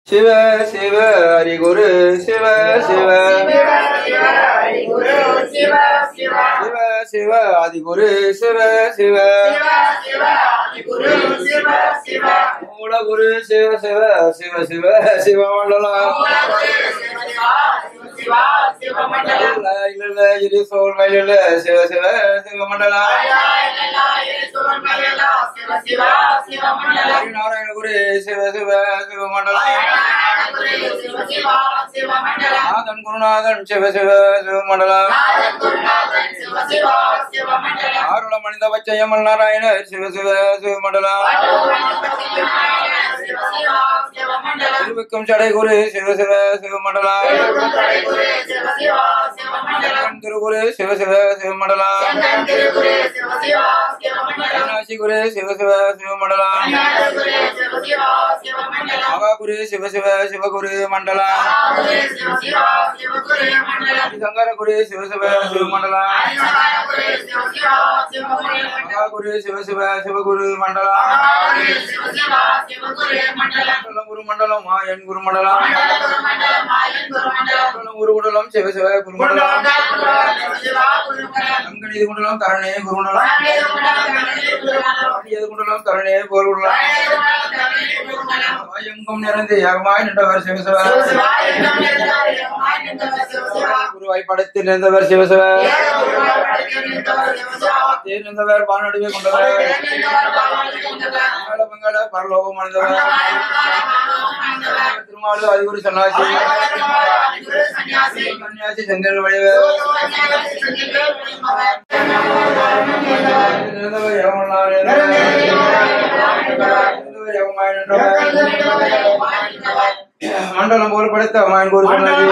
Shiva Shiva Hari Guru Shiva Shiva Hari Guru Shiva Shiva Shiva Shiva Adi Guru Shiva Shiva Shiva Adi Guru Shiva Shiva Mula Guru Shiva Shiva Shiva Shiva Shiva Mandala Mula Guru Shiva Shiva Shiva Shiva Mandala La ilaha illa soul Mandala Shiva Shiva Shiva Mandala La ilaha illa soul Mandala Shiva Shiva Shiva Mandala Narayana Guru Shiva Shiva Shiva Mandala Shiva Shiva Shiva Mandala Nadan Gurunadan Shiva Shiva Shiva Mandala Nadan Gurunadan Shiva Shiva Shiva Mandala Arula Manida Vachayamal Narayana Shiva Shiva Shiva Mandala Shiva Shiva Shiva Mandala Vikram Chadai Guru Shiva Shiva Shiva Mandala Shiva Shiva Shiva Mandala Guru Guru Shiva Shiva Shiva Mandala Guru Guru Shiva Shiva Shiva Mandala Nashi Guru Shiva Shiva Shiva Mandala Guru Shiva Shiva Shiva Mandala Ava Guru Shiva Shiva Shiva Guru Mandala Guru Shiva Shiva Shiva Guru Mandala Sangara Guru Shiva Shiva Shiva Mandala Guru Shiva Shiva Shiva Guru Ava Guru Shiva Shiva Shiva Guru Mandala Guru Shiva Shiva Shiva Guru Mandala Guru Mandala Mayan Guru Mandala Guru Mandala Mayan Guru Mandala Guru Mandalam Shiva Shiva Guru Mandala Shiva Guru Mandala Angani Mandalam Tarane Guru Mandala Yadu Mandalam Tarane Guru Mandala Ayangam Nerande Yagmai Nanda Shiva Shiva Guru Ai Padathi Nanda Shiva Shiva Nanda Ver Banadive Kundala Bangala Parlogo Mandala Thirumalu Adi Guru Sannyasi Sannyasi Sandal Vadive Nanda Ver Yamanare Mandalam Guru Paditha Mayan Guru Sannyasi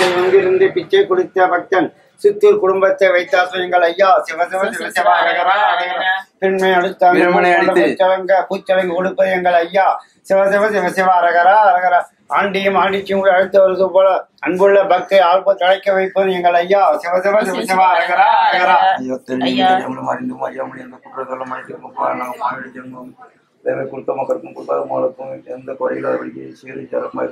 இங்கிருந்து பிச்சை குடித்த பக்தன் சித்தூர் குடும்பத்தை வைத்தாசம் எங்கள் ஐயா சிவசிவ சிவசிவ பெண்மை அடுத்த பூச்சலங்கு கொடுப்பது எங்கள் ஐயா சிவசிவ சிவசிவ அரகரா அரகரா ஆண்டியும் ஆண்டிச்சும் அழைத்து வருவது போல அன்புள்ள பக்தை ஆழ்ப தழைக்க வைப்பது எங்கள் ஐயா சிவசிவ சிவசிவ அரகரா அரகரா தேவை கொடுத்த மக்களுக்கும் கொடுக்காத மக்களுக்கும் எந்த குறையில்லாதபடிக்கு சீரு சிறப்பாக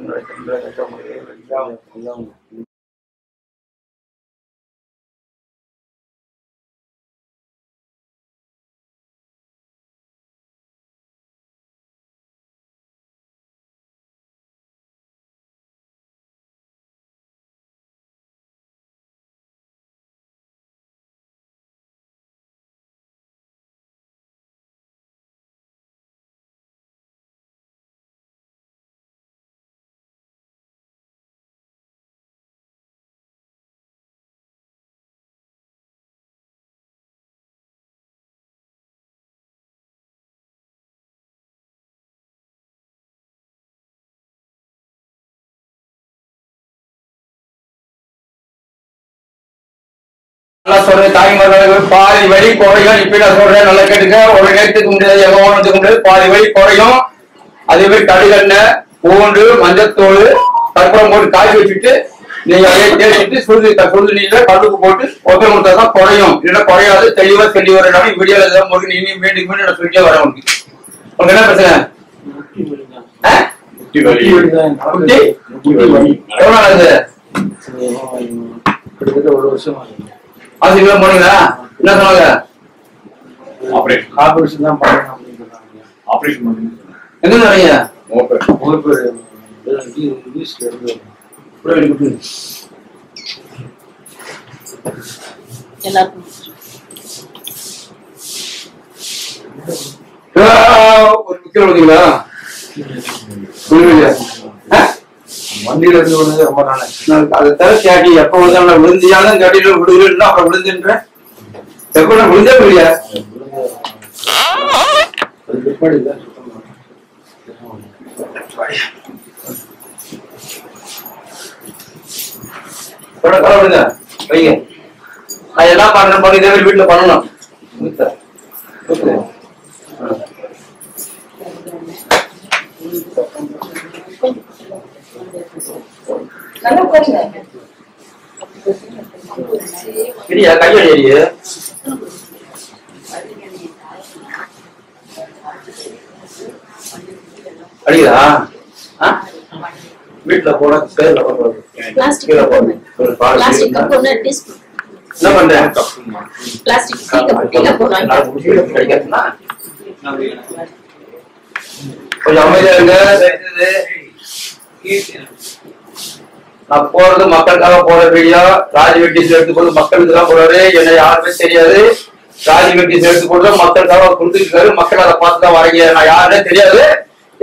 சொல்றேன். தாய்மார்களுக்கு பாதி வழி குறையும். இப்ப நான் சொல்றேன், நல்லா கேட்டுக்க. ஒரு நேரத்துக்கு முடியாது, எவ்வளவுக்கு முடியாது, பாதி வழி குறையும். அதே மாதிரி கடுகெண்ணெய், பூண்டு, மஞ்சத்தூள், கற்பூரம் போட்டு காய்ச்சி வச்சுட்டு நீங்க அதே தேய்ச்சிட்டு சுடு நீர்ல கல்லுக்கு போட்டு ஒப்பை கொடுத்தாதான் குறையும். இல்லைன்னா குறையாது. தெளிவா தெளி வரணும். வீடியோல ஏதாவது போட்டு நீ மீண்டும் மீண்டும் சொல்லிட்டே வர உனக்கு. உனக்கு என்ன பிரச்சனை? எவ்வளவு நாள் ஆகுது? கிட்டத்தட்ட ஒரு வருஷம் ஆசிரியர் போனீங்களா? என்ன சொன்னாங்க? ஆபரேஷன் தான் பண்ணணும் அப்படின்னு சொன்னாங்க. ஆபரேஷன் பண்ணி எங்க வரீங்க? ஒரு முக்கியம் பார்த்தீங்களா? வண்டியில இருந்து விழுந்து ரொம்ப நாள் அதை தவிர கேட்டி எப்ப விழுந்தாலும் விழுந்தியாலும் கேட்டில விடுகிறேன் அப்புறம் விழுந்துன்ற எப்ப நான் விழுந்தே இல்லையா? விடுங்க வைங்க. நான் எல்லாம் பண்றேன் பண்ணி இதே மாதிரி வீட்டுல பண்ணணும். சரியா கையடி அடியே அடிக்குதா? வீட்டுல போன பேர்ல என்ன பண்றேன்? கொஞ்சம் அமைதியா இருங்க. நான் போறது மக்களுக்காக போற வீடியோ. ராஜ் வெட்டிஸ் எடுத்துக்கொண்டு மக்களுக்கு தான் போறாரு. என்ன யாருமே தெரியாது. ராஜ் வெட்டிஸ் எடுத்துக்கொண்டு மக்களுக்காக கொடுத்துருக்காரு. மக்கள் அதை பார்த்துதான் வரீங்க. நான் யாருன்னே தெரியாது.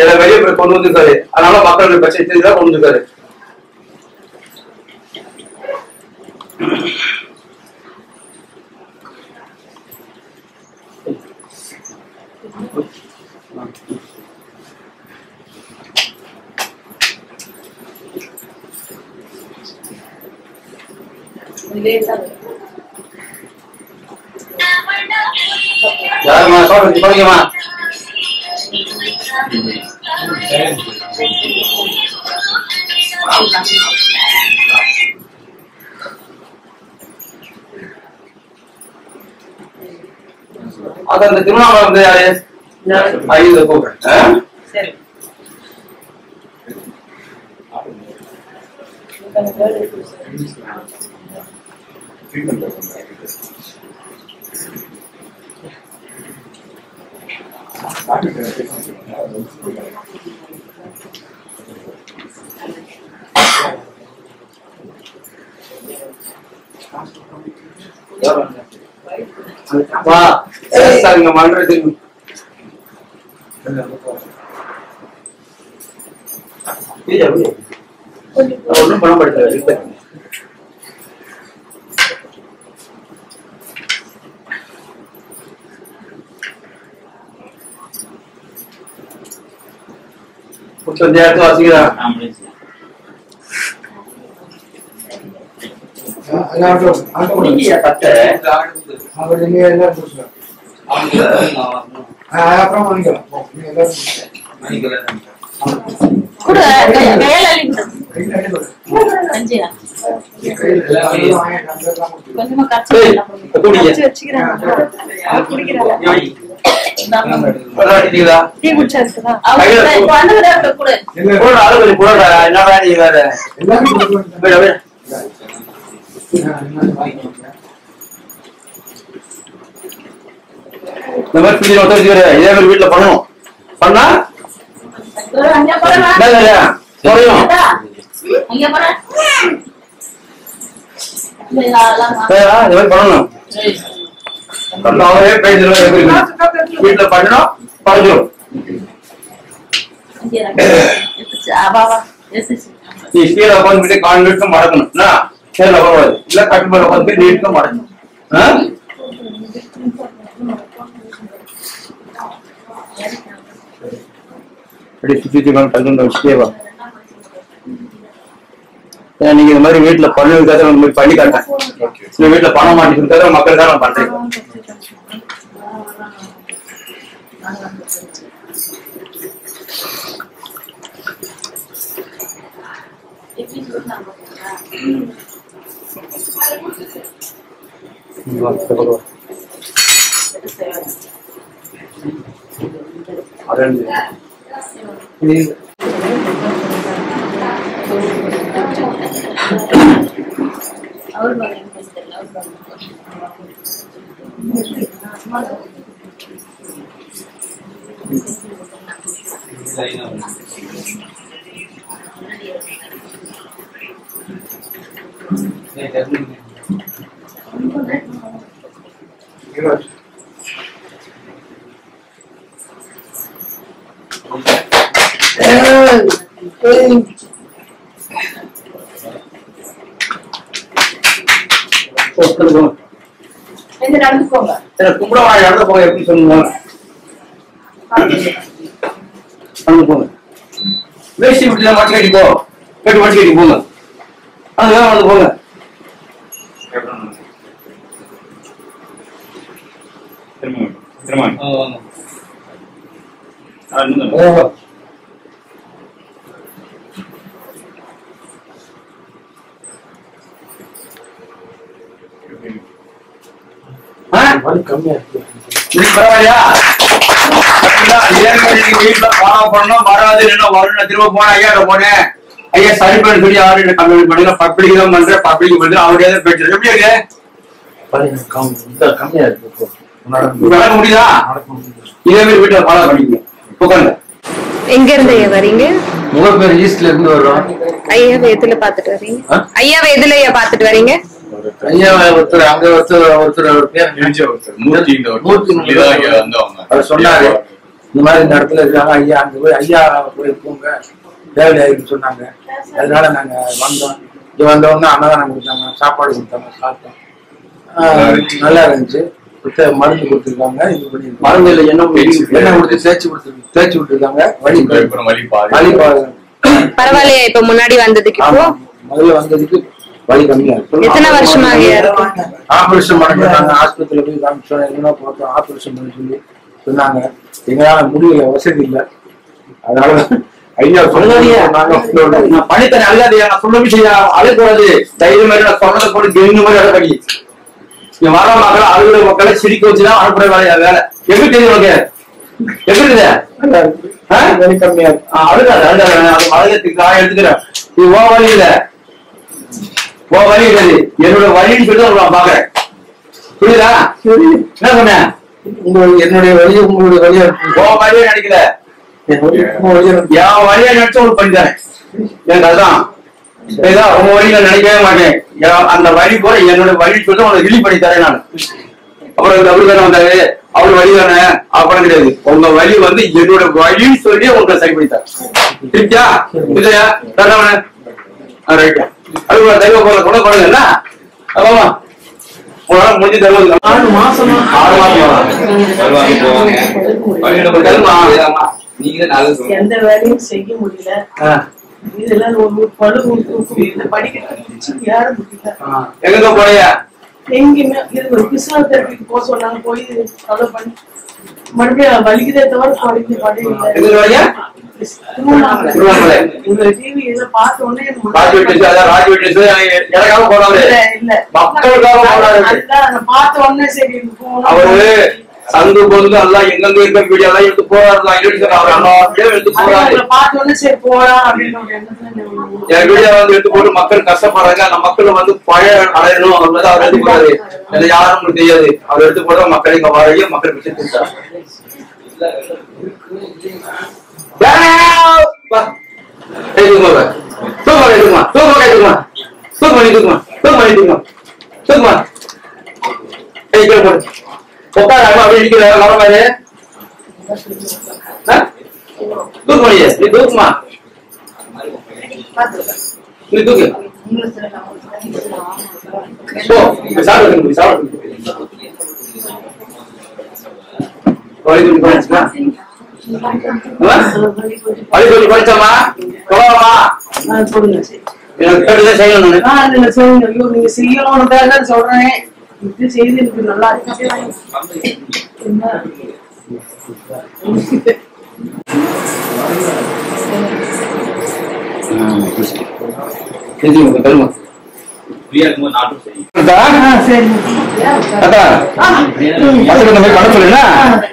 என்னை வெளியே போய் கொண்டு வந்திருக்காரு. அதனால மக்களுக்கு பிரச்சனை தான் கொண்டு வந்திருக்காரு. யாருமா சொல்லுங்க போறீங்கம்மா? அது அந்த திருவண்ணாமலை வந்து யாரு? ஐந்து கூப்பிடுறேன். வா சாருங்க மன்றத்துக்கு ஒன்றும் பணம் படுத்த கொஞ்சம் நேரத்தை வாசிக்கிறா அப்புறம் வாங்கிக்கலாம் இந்த மாதிரி பிடிச்சி ஒத்துக்கிறேன். இதே மாதிரி வீட்டுல பண்ணணும். பண்ணா குறையும். இந்த மாதிரி பண்ணணும். அவரே வீட்டுல பண்ணணும் பழஞ்சிடும். நீ கீழே உட்காந்து கால் நிமிஷம் மடக்கணும். கீழே உட்காந்து இல்ல கட்டு மேல உட்காந்து நீட்டுக்கும் மடக்கணும். நீங்க இந்த மாதிரி வீட்டுல பண்ணுறதுக்காக இந்த மாதிரி பண்ணி காட்டேன். சில வீட்டுல பணம் மாட்டிக்கிறதுக்காக மக்களுக்காக நான் பண்றேன். கும்பிட நடந்து போங்க. எப்படி சொல்லுங்க போங்க. வேஷ்டி விட்டு மாட்டி கட்டி போ. கட்டி மாட்டி கட்டி போங்க. அதுதான் வந்து போங்க. பரவாயில்லையா? வீட்டுல பாடம் பண்ணணும் வராது வரும். திரும்ப போன ஐயா போனேன். ஐயா சரி பண்ண சொல்லி அவரு கம்ப்ளைண்ட் பண்ணுங்க. பப்ளிக் தான் பண்றேன். பப்ளிக் பண்றது அவருடைய பேச்சு எப்படி இருக்கு? கம்மியா இருக்கு. நடக்க முடியுதா? இதே மாதிரி வீட்டுல பாடம் பண்ணிக்கங்க. உட்காந்து எங்க இருந்து வரீங்க? முகப்பேர் ஈஸ்ட்ல இருந்து வர்றோம். ஐயாவை எதுல பாத்துட்டு வரீங்க? ஐயாவை எதுல பாத்துட்டு வரீங்க? ஐயா ஒருத்தர் அங்க ஒருத்தர் பேர் அவர் சொன்னாரு இந்த மாதிரி இந்த இடத்துல இருக்காங்க. ஐயா அங்க போய் ஐயா போய் போங்க தேவையா இருக்குன்னு சொன்னாங்க. அதனால நாங்க வந்தோம். இங்க வந்தோடனே அன்னதானம் கொடுத்தாங்க, சாப்பாடு கொடுத்தாங்க, சாப்பிட்டோம். நல்லா இருந்துச்சு. மருந்து கொடுத்துருக்காங்க. இது பண்ணி மருந்து இல்லை எண்ணெய் கொடுத்து தேய்ச்சி விட்டுருக்காங்க. வலி பரவாயில்லையா இப்ப முன்னாடி வந்ததுக்கு? முதல்ல வந்ததுக்கு வலி கம்மியா இருக்கு. எத்தனை வருஷமாக ஆபரேஷன் பண்ணிட்டாங்க. ஆஸ்பத்திரியில போய் காமிச்சோம். என்ன பார்த்தோம் ஆபரேஷன் பண்ணி சொல்லி சொன்னாங்க. எங்களால முடியல, வசதி இல்லை. அதனால ஐயா நான் பண்ணித்தரேன். அல்லாதையா நான் சொன்ன விஷயம் அழைக்கூடாது. தைரியம் மாதிரி நான் சொன்னதை போட்டு கெண்டு மாதிரி அழகடி. வர மக்களை அலுவலக மக்களை சிரிக்க வச்சுதான் அனுப்புற வேலையா வேலை. எப்படி தெரியும் உனக்கு? எப்படி கம்மியா இருக்கு. அழுகாது அழுகாது எடுத்துக்கிறேன். இது ஓ வழி இல்ல, ஓ வழி இல்லது என்னோட வழின்னு சொல்லி நான் பாக்குறேன். புரியுதா? என்ன சொன்னேன்? என்னுடைய வழியை உங்களுடைய வழியா ஓ வழியா நினைக்கல, என் வழியா நினைச்சா உங்களுக்கு பண்ணித்தரேன். எனக்கு அதுதான் உங்க வழியில நினைக்கவே மாட்டேன். அந்த வழி போல என்னோட வழி சொல்லி உங்களை ரிலீவ் பண்ணி தரேன் நான். அப்புறம் அவரு தானே வந்தாரு, அவரு வழி தானே அப்புறம் கிடையாது. உங்க வழி வந்து என்னோட வழின்னு சொல்லி உங்களுக்கு சரி பண்ணி தரேன். சரியா? இல்லையா? ரைட்டு அது தெய்வ போல கூட கொடுங்க ஆமாமா உங்களால முடிஞ்சு தருவது 6 மாசமா 6 மாசம் நீங்க நல்லது எந்த வேலையும் செய்ய முடியல. இதெல்லாம் ஒரு பழு படிக்கிறது யார முடியல. எங்க போறியா எங்கேயுமே இது ஒரு பிசியோதெரபிக்கு போக சொன்னாங்க. போய் அதை பண்ணி மறுபடியும் வலிக்குதே தவிர படிக்கல. உங்க டிவி இதை பார்த்த உடனே பார்த்த உடனே சரி அவரு சந்து பொருந்து எல்லாம் எங்கெங்க இருக்க வீடியோ எல்லாம் எடுத்து போறாருலாம் எடுத்து போறாரு. பார்த்த உடனே சரி போறான் அப்படின்னு என் வீடியோ வந்து எடுத்து போட்டு மக்கள் கஷ்டப்படுறாங்க. அந்த மக்கள் வந்து பழைய அடையணும் அப்படின்றத அவர் எடுத்து போறாரு. யாரும் உங்களுக்கு தெரியாது. அவர் எடுத்து போட்டா மக்கள் இங்க வாழைய மக்கள் பிடிச்சிருக்காரு. படிச்சோமா நீங்க செய்யணும் சொல்றேன். இது செய்து எனக்கு நல்லா இருக்கு.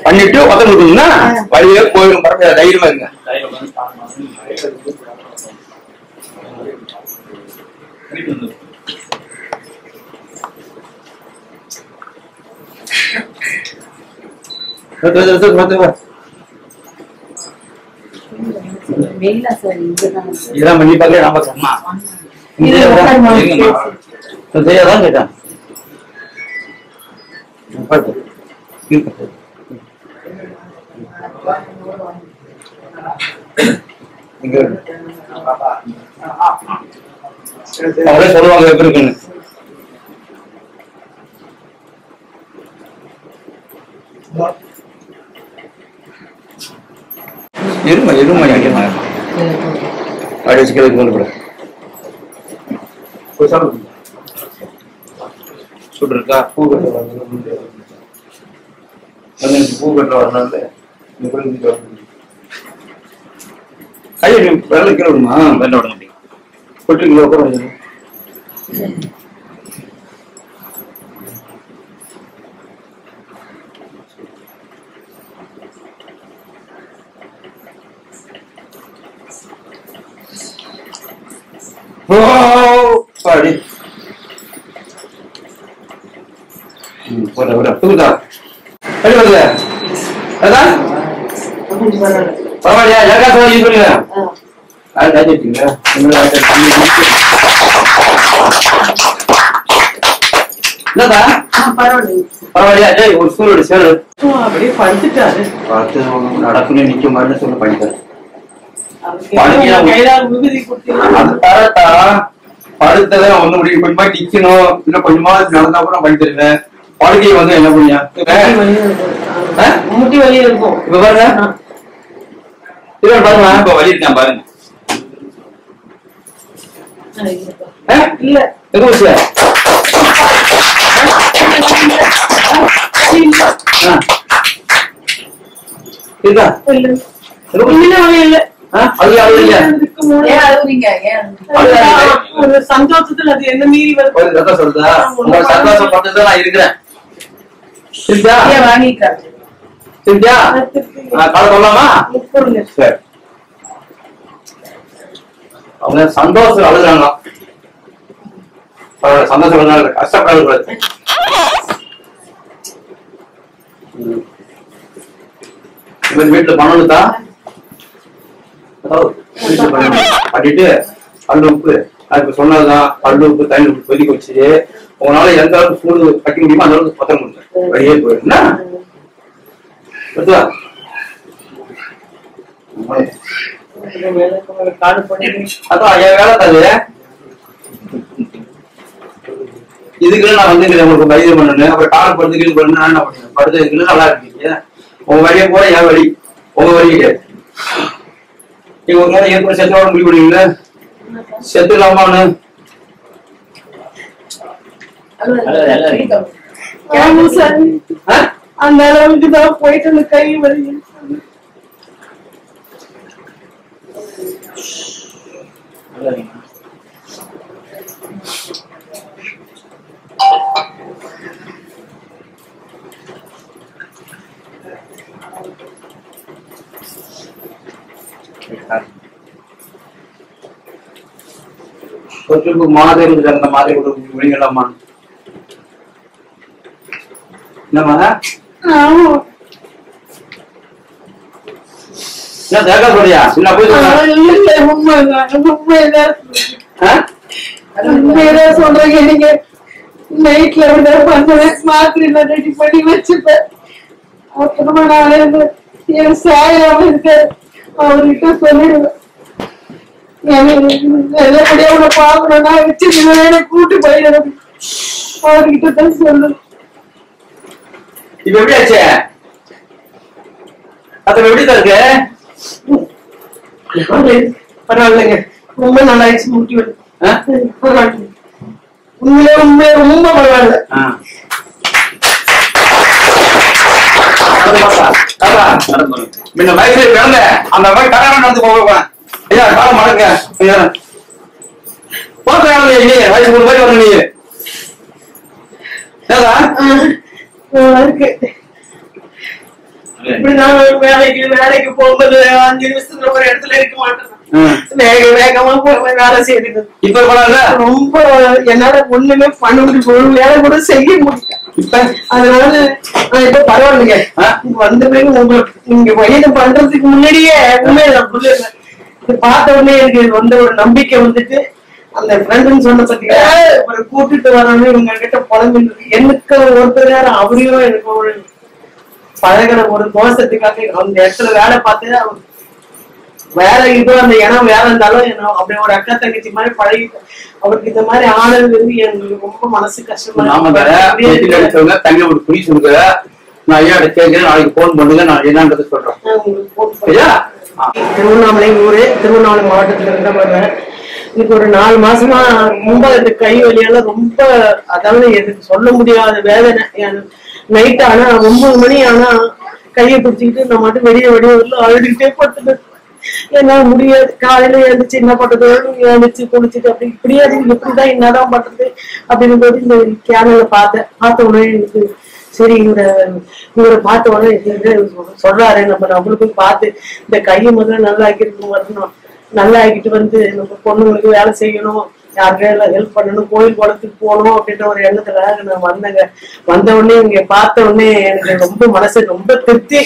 பண்ணிட்டு வழியே போயிடும். தைரியமா இருங்க. இதான் பண்ணி பார்க்க நாம சொன்னா செய்யாதான் கேட்டான். அவரே சொல்லுவாங்க எப்படி இருக்குன்னு. இருமா இருமா அடிச்சுக்கிறதுக்கு கொண்டு போட சுடு இருக்கா? பூ கட்ட பூ கட்ட வரனால கையை வெள்ளை கீழே விடுமா? வெள்ளை விட முடியும். கொட்டுங்களா கூட சாரி தூக்குதா கழி வருது அதான் பரவாயில்லையா? யாருக்கா சொல்ல யூஸ் பண்ணுங்க. என்னதா பரவாயில்லையா? ஒரு சூழல் சேரு அப்படியே படுத்துட்டாரு. நடக்குன்னு நிக்க மாதிரி சொல்ல பண்ணிட்டாரு. படுத்தத ஒண்ணு முடியும். கொஞ்சமா நிக்கணும். இன்னும் கொஞ்சமா நடந்தா கூட பண்ணி தருவேன். படுக்கையை வந்து என்ன பண்ணியா முட்டி வலி இருக்கும். இப்ப பாருங்க பாருங்க இப்ப வலி இருக்கேன் பாருங்க. இல்ல எங்க வச்சு இருக்கா? சந்தோஷத்துல அது என்ன மீறி வருது சொல்றா? சந்தோஷம் பண்றதுதான் நான் இருக்கிறேன். சொல்லலாமா? சரி அவங்க சந்தோஷம் அழுகுறாங்க. சந்தோஷம் கஷ்டப்படாது. வீட்டுல பண்ணணுதா பண்ணிட்டு பல்லு உப்பு அதுக்கு சொன்னதுதான். பல்லு உப்பு தண்ணி உப்பு கொதிக்க வச்சு உங்களால எந்த அளவுக்கு சூடு வைக்க முடியுமோ அந்த அளவுக்கு பத்திரம் கொடுங்க. வெளியே போயிருந்தா அதான் என் வேலை தது. இதுக்குள்ள நான் வந்து உங்களுக்கு வைத்தியம் பண்ணணும். அப்புறம் காலம் படுத்துக்கிட்டு பண்ணணும். நான் என்ன பண்ணுவேன்? படுத்ததுக்குள்ள நல்லா இருக்கீங்க. உங்க வழியை போற என் வழி உங்க வழி கிடையாது. நீங்க ஒரு நேரம் ஏற்பட செத்தோட முடிவு பண்ணுவீங்களா? செத்துலாமான்னு அந்த அளவுக்கு தான் போயிட்டு அந்த கை வலி. கொஞ்சம் மாதிரி இருக்கு. அந்த மாதிரி விழிங்கலாமா? என்னமா என்ன தேக்கா சொல்றியா? என்ன போய் உண்மையதான் சொல்றீங்க. நீங்க நைட்ல மாத்திரை ரெடி பண்ணி வச்சுப்பேன். அப்புறமா நான் என் சாயாம இருக்க அவர்கிட்ட சொல்லிடுவேன். நல்லபடியா உன்னை பாக்கணும்னா வச்சு கூட்டு போயிடுறேன் அவர்கிட்ட தான் சொல்லுவேன். இப்ப எப்படி ஆச்சு? அது எப்படி இருக்கு? பரவாயில்லைங்க, ரொம்ப நல்லா ஆயிடுச்சு. முட்டி பரவாயில்ல, உண்மையிலே உண்மையிலே ரொம்ப பரவாயில்ல. முன்ன வயசுல பிறந்த அந்த மாதிரி கல்யாணம் நடந்து போவேன். ஐயா காலம் மடங்க வயசு ஒரு மாதிரி வரணும். நீங்க இருக்கு இப்படி நான் வேலைக்கு போகும்போது 5 நிமிஷத்துல ஒரு இடத்துல இருக்க மாட்டேன். வேகமா போய் வேலை செய்யுது. இப்ப ரொம்ப என்னால ஒண்ணுமே பண்ண முடியும், ஒரு வேலை கூட செய்ய முடியல. அதனால நான் இப்ப பரவாயில்லைங்க. வந்த பிறகு உங்களுக்கு நீங்க வயது பண்றதுக்கு முன்னாடியே உண்மையை நான் சொல்லிடுறேன். பார்த்த உடனே எனக்கு வந்த ஒரு நம்பிக்கை வந்துட்டு அந்த ஃப்ரெண்டுன்னு சொன்ன பத்தியா ஒரு கூட்டிட்டு வரணும் இவங்க கிட்ட புலம்பு. எனக்கு ஒருத்தர் நேரம் அவரையும் எனக்கு ஒரு பழகிற ஒரு தோஷத்துக்காக அந்த இடத்துல வேலை பார்த்து வேற இதோ அந்த இடம் வேற இருந்தாலும் என்ன அப்படியே ஒரு அக்கா தங்கச்சி மாதிரி பழகிட்டேன். அவருக்கு இந்த மாதிரி ஆனது வந்து எங்களுக்கு ரொம்ப மனசு கஷ்டமா. தங்க ஒரு புரி சொல்லுங்க. நான் ஐயா கேட்கிறேன், நாளைக்கு போன் பண்ணுங்க, நான் என்னன்றது சொல்றேன். திருவண்ணாமலை ஊரு, திருவண்ணாமலை மாவட்டத்துல இருந்தா வருவேன். இன்னைக்கு ஒரு 4 மாசமா ரொம்ப இந்த கை வலியால ரொம்ப, அதாவது எனக்கு சொல்ல முடியாத வேதனை. நைட் ஆனா 9 மணி ஆனா கையை பிடிச்சிக்கிட்டு நான் மட்டும் வெளியே அழுதுகிட்டே படுத்துட்டேன். என்னால முடியாது. காலையில எழுந்துச்சு என்ன பண்றது, எழுந்துச்சு குளிச்சுட்டு அப்படி இப்படியே எப்படிதான் என்னதான் பண்றது அப்படின்னு போது இந்த கேனல பார்த்த உடனே எனக்கு சரி இவரை பார்த்த உடனே சொல்றாரு நம்மளுக்கும் பார்த்து இந்த கையை முதல்ல நல்லா ஆக்கிட்டு வரணும், நல்லா ஆக்கிட்டு வந்து நம்ம பொண்ணுங்களுக்கு வேலை செய்யணும், யாருக்கெல்லாம் ஹெல்ப் பண்ணணும், கோயில் குளத்துக்கு போகணும் அப்படின்ற ஒரு எண்ணத்துல நான் வந்தேங்க. வந்த உடனே இங்க பார்த்த உடனே எனக்கு ரொம்ப மனசு ரொம்ப திருப்தியா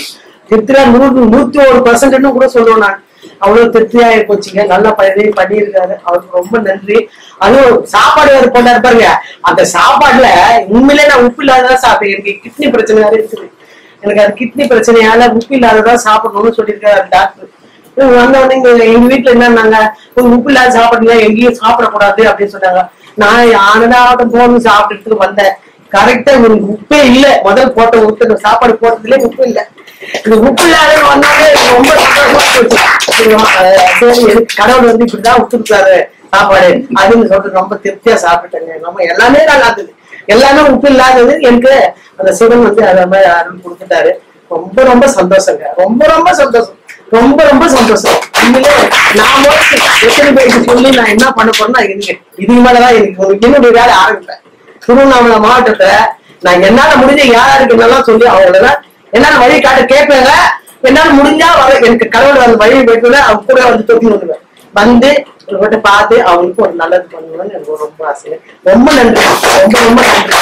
101% கூட சொல்லுவேன். நான் அவ்வளவு திருப்தியா போச்சுங்க. நல்லா பண்ணியிருக்காரு, அவருக்கு ரொம்ப நன்றி. அதுவும் சாப்பாடு வேறு போட்டாரு பாருங்க. அந்த சாப்பாடுல உண்மையிலே நான் உப்பு இல்லாததான் சாப்பிட்டேன். எனக்கு கிட்னி பிரச்சனை இருக்குது. எனக்கு அது கிட்னி பிரச்சனையால உப்பு இல்லாததான் சாப்பிடணும்னு சொல்லியிருக்காரு டாக்டர். வந்த உடனே எங்க வீட்டுல என்னன்னாங்க, உப்பு இல்லாத சாப்பிடுங்க, எங்கேயும் சாப்பிடக்கூடாது அப்படின்னு சொன்னாங்க. நான் ஆனதாவட்டம் போகணும் சாப்பிட்டு வந்தேன். கரெக்டா உங்களுக்கு உப்பே இல்லை. முதல் போட்ட உப்பு சாப்பாடு போட்டதுல உப்பு இல்லை. இந்த உப்பு இல்லாத வந்தாலே ரொம்ப சந்தோஷமா போச்சு. சரி எனக்கு கடவுள் வந்து இப்படிதான் விட்டுருக்காரு சாப்பாடு அதுன்னு சொல்லிட்டு ரொம்ப திருப்தியா சாப்பிட்டேங்க. நம்ம எல்லாமே நல்லா இருந்தது, எல்லாமே உப்பு இல்லாதது. எனக்கு அந்த சிவன் வந்து அத மாதிரி அருள் கொடுத்துட்டாரு. ரொம்ப ரொம்ப சந்தோஷங்க, ரொம்ப ரொம்ப சந்தோஷம், ரொம்ப ரொம்ப சந்தோஷம். உண்மையிலே நான் எத்தனை பேருக்கு சொல்லி நான் என்ன பண்ண போறேன்னா இதுக்கு மேலதான் எனக்கு என்னுடைய வேலை ஆரம்பிப்பேன். திருவண்ணாமலை மாவட்டத்துல நான் என்னால முடிஞ்ச யாராருக்கு என்னெல்லாம் சொல்லி அவங்களெல்லாம் என்னால வழி காட்ட கேட்பேங்க. என்னால முடிஞ்சா எனக்கு கடவுள் அந்த வழியை போயிட்டு அவங்க கூட வந்து தொட்டி விடுவேன். வந்து உங்கள்கிட்ட பார்த்து அவங்களுக்கு ஒரு நல்லது பண்ணுவேன்னு எனக்கு ரொம்ப ஆசை. ரொம்ப நன்றி, ரொம்ப ரொம்ப நன்றி.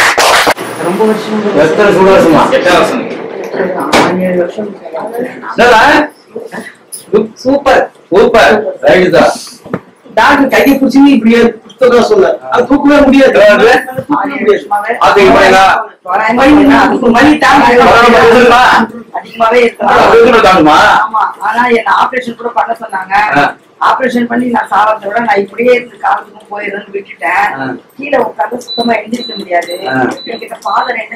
ரொம்ப வருஷம் 7 வருஷமா 7 வருஷம். சூப்பர் சூப்பர் ரைட் தான். டாக்டர் கையை பிடிச்சி இப்படியே புத்தகம் சொல்ல அது தூக்கவே முடியாது. அதிகமாவே இருக்கலாம். ஆனா என்ன ஆபரேஷன் கூட பண்ண சொன்னாங்க. ஆபரேஷன் பண்ணி நான் சாவறத விட நான் இப்படியே இருந்து காலத்துக்கும் போயிடுறேன்னு விட்டுட்டேன். கீழே உட்காந்து சுத்தமா எந்திரிக்க முடியாது. என்கிட்ட ஃபாதர் என்ன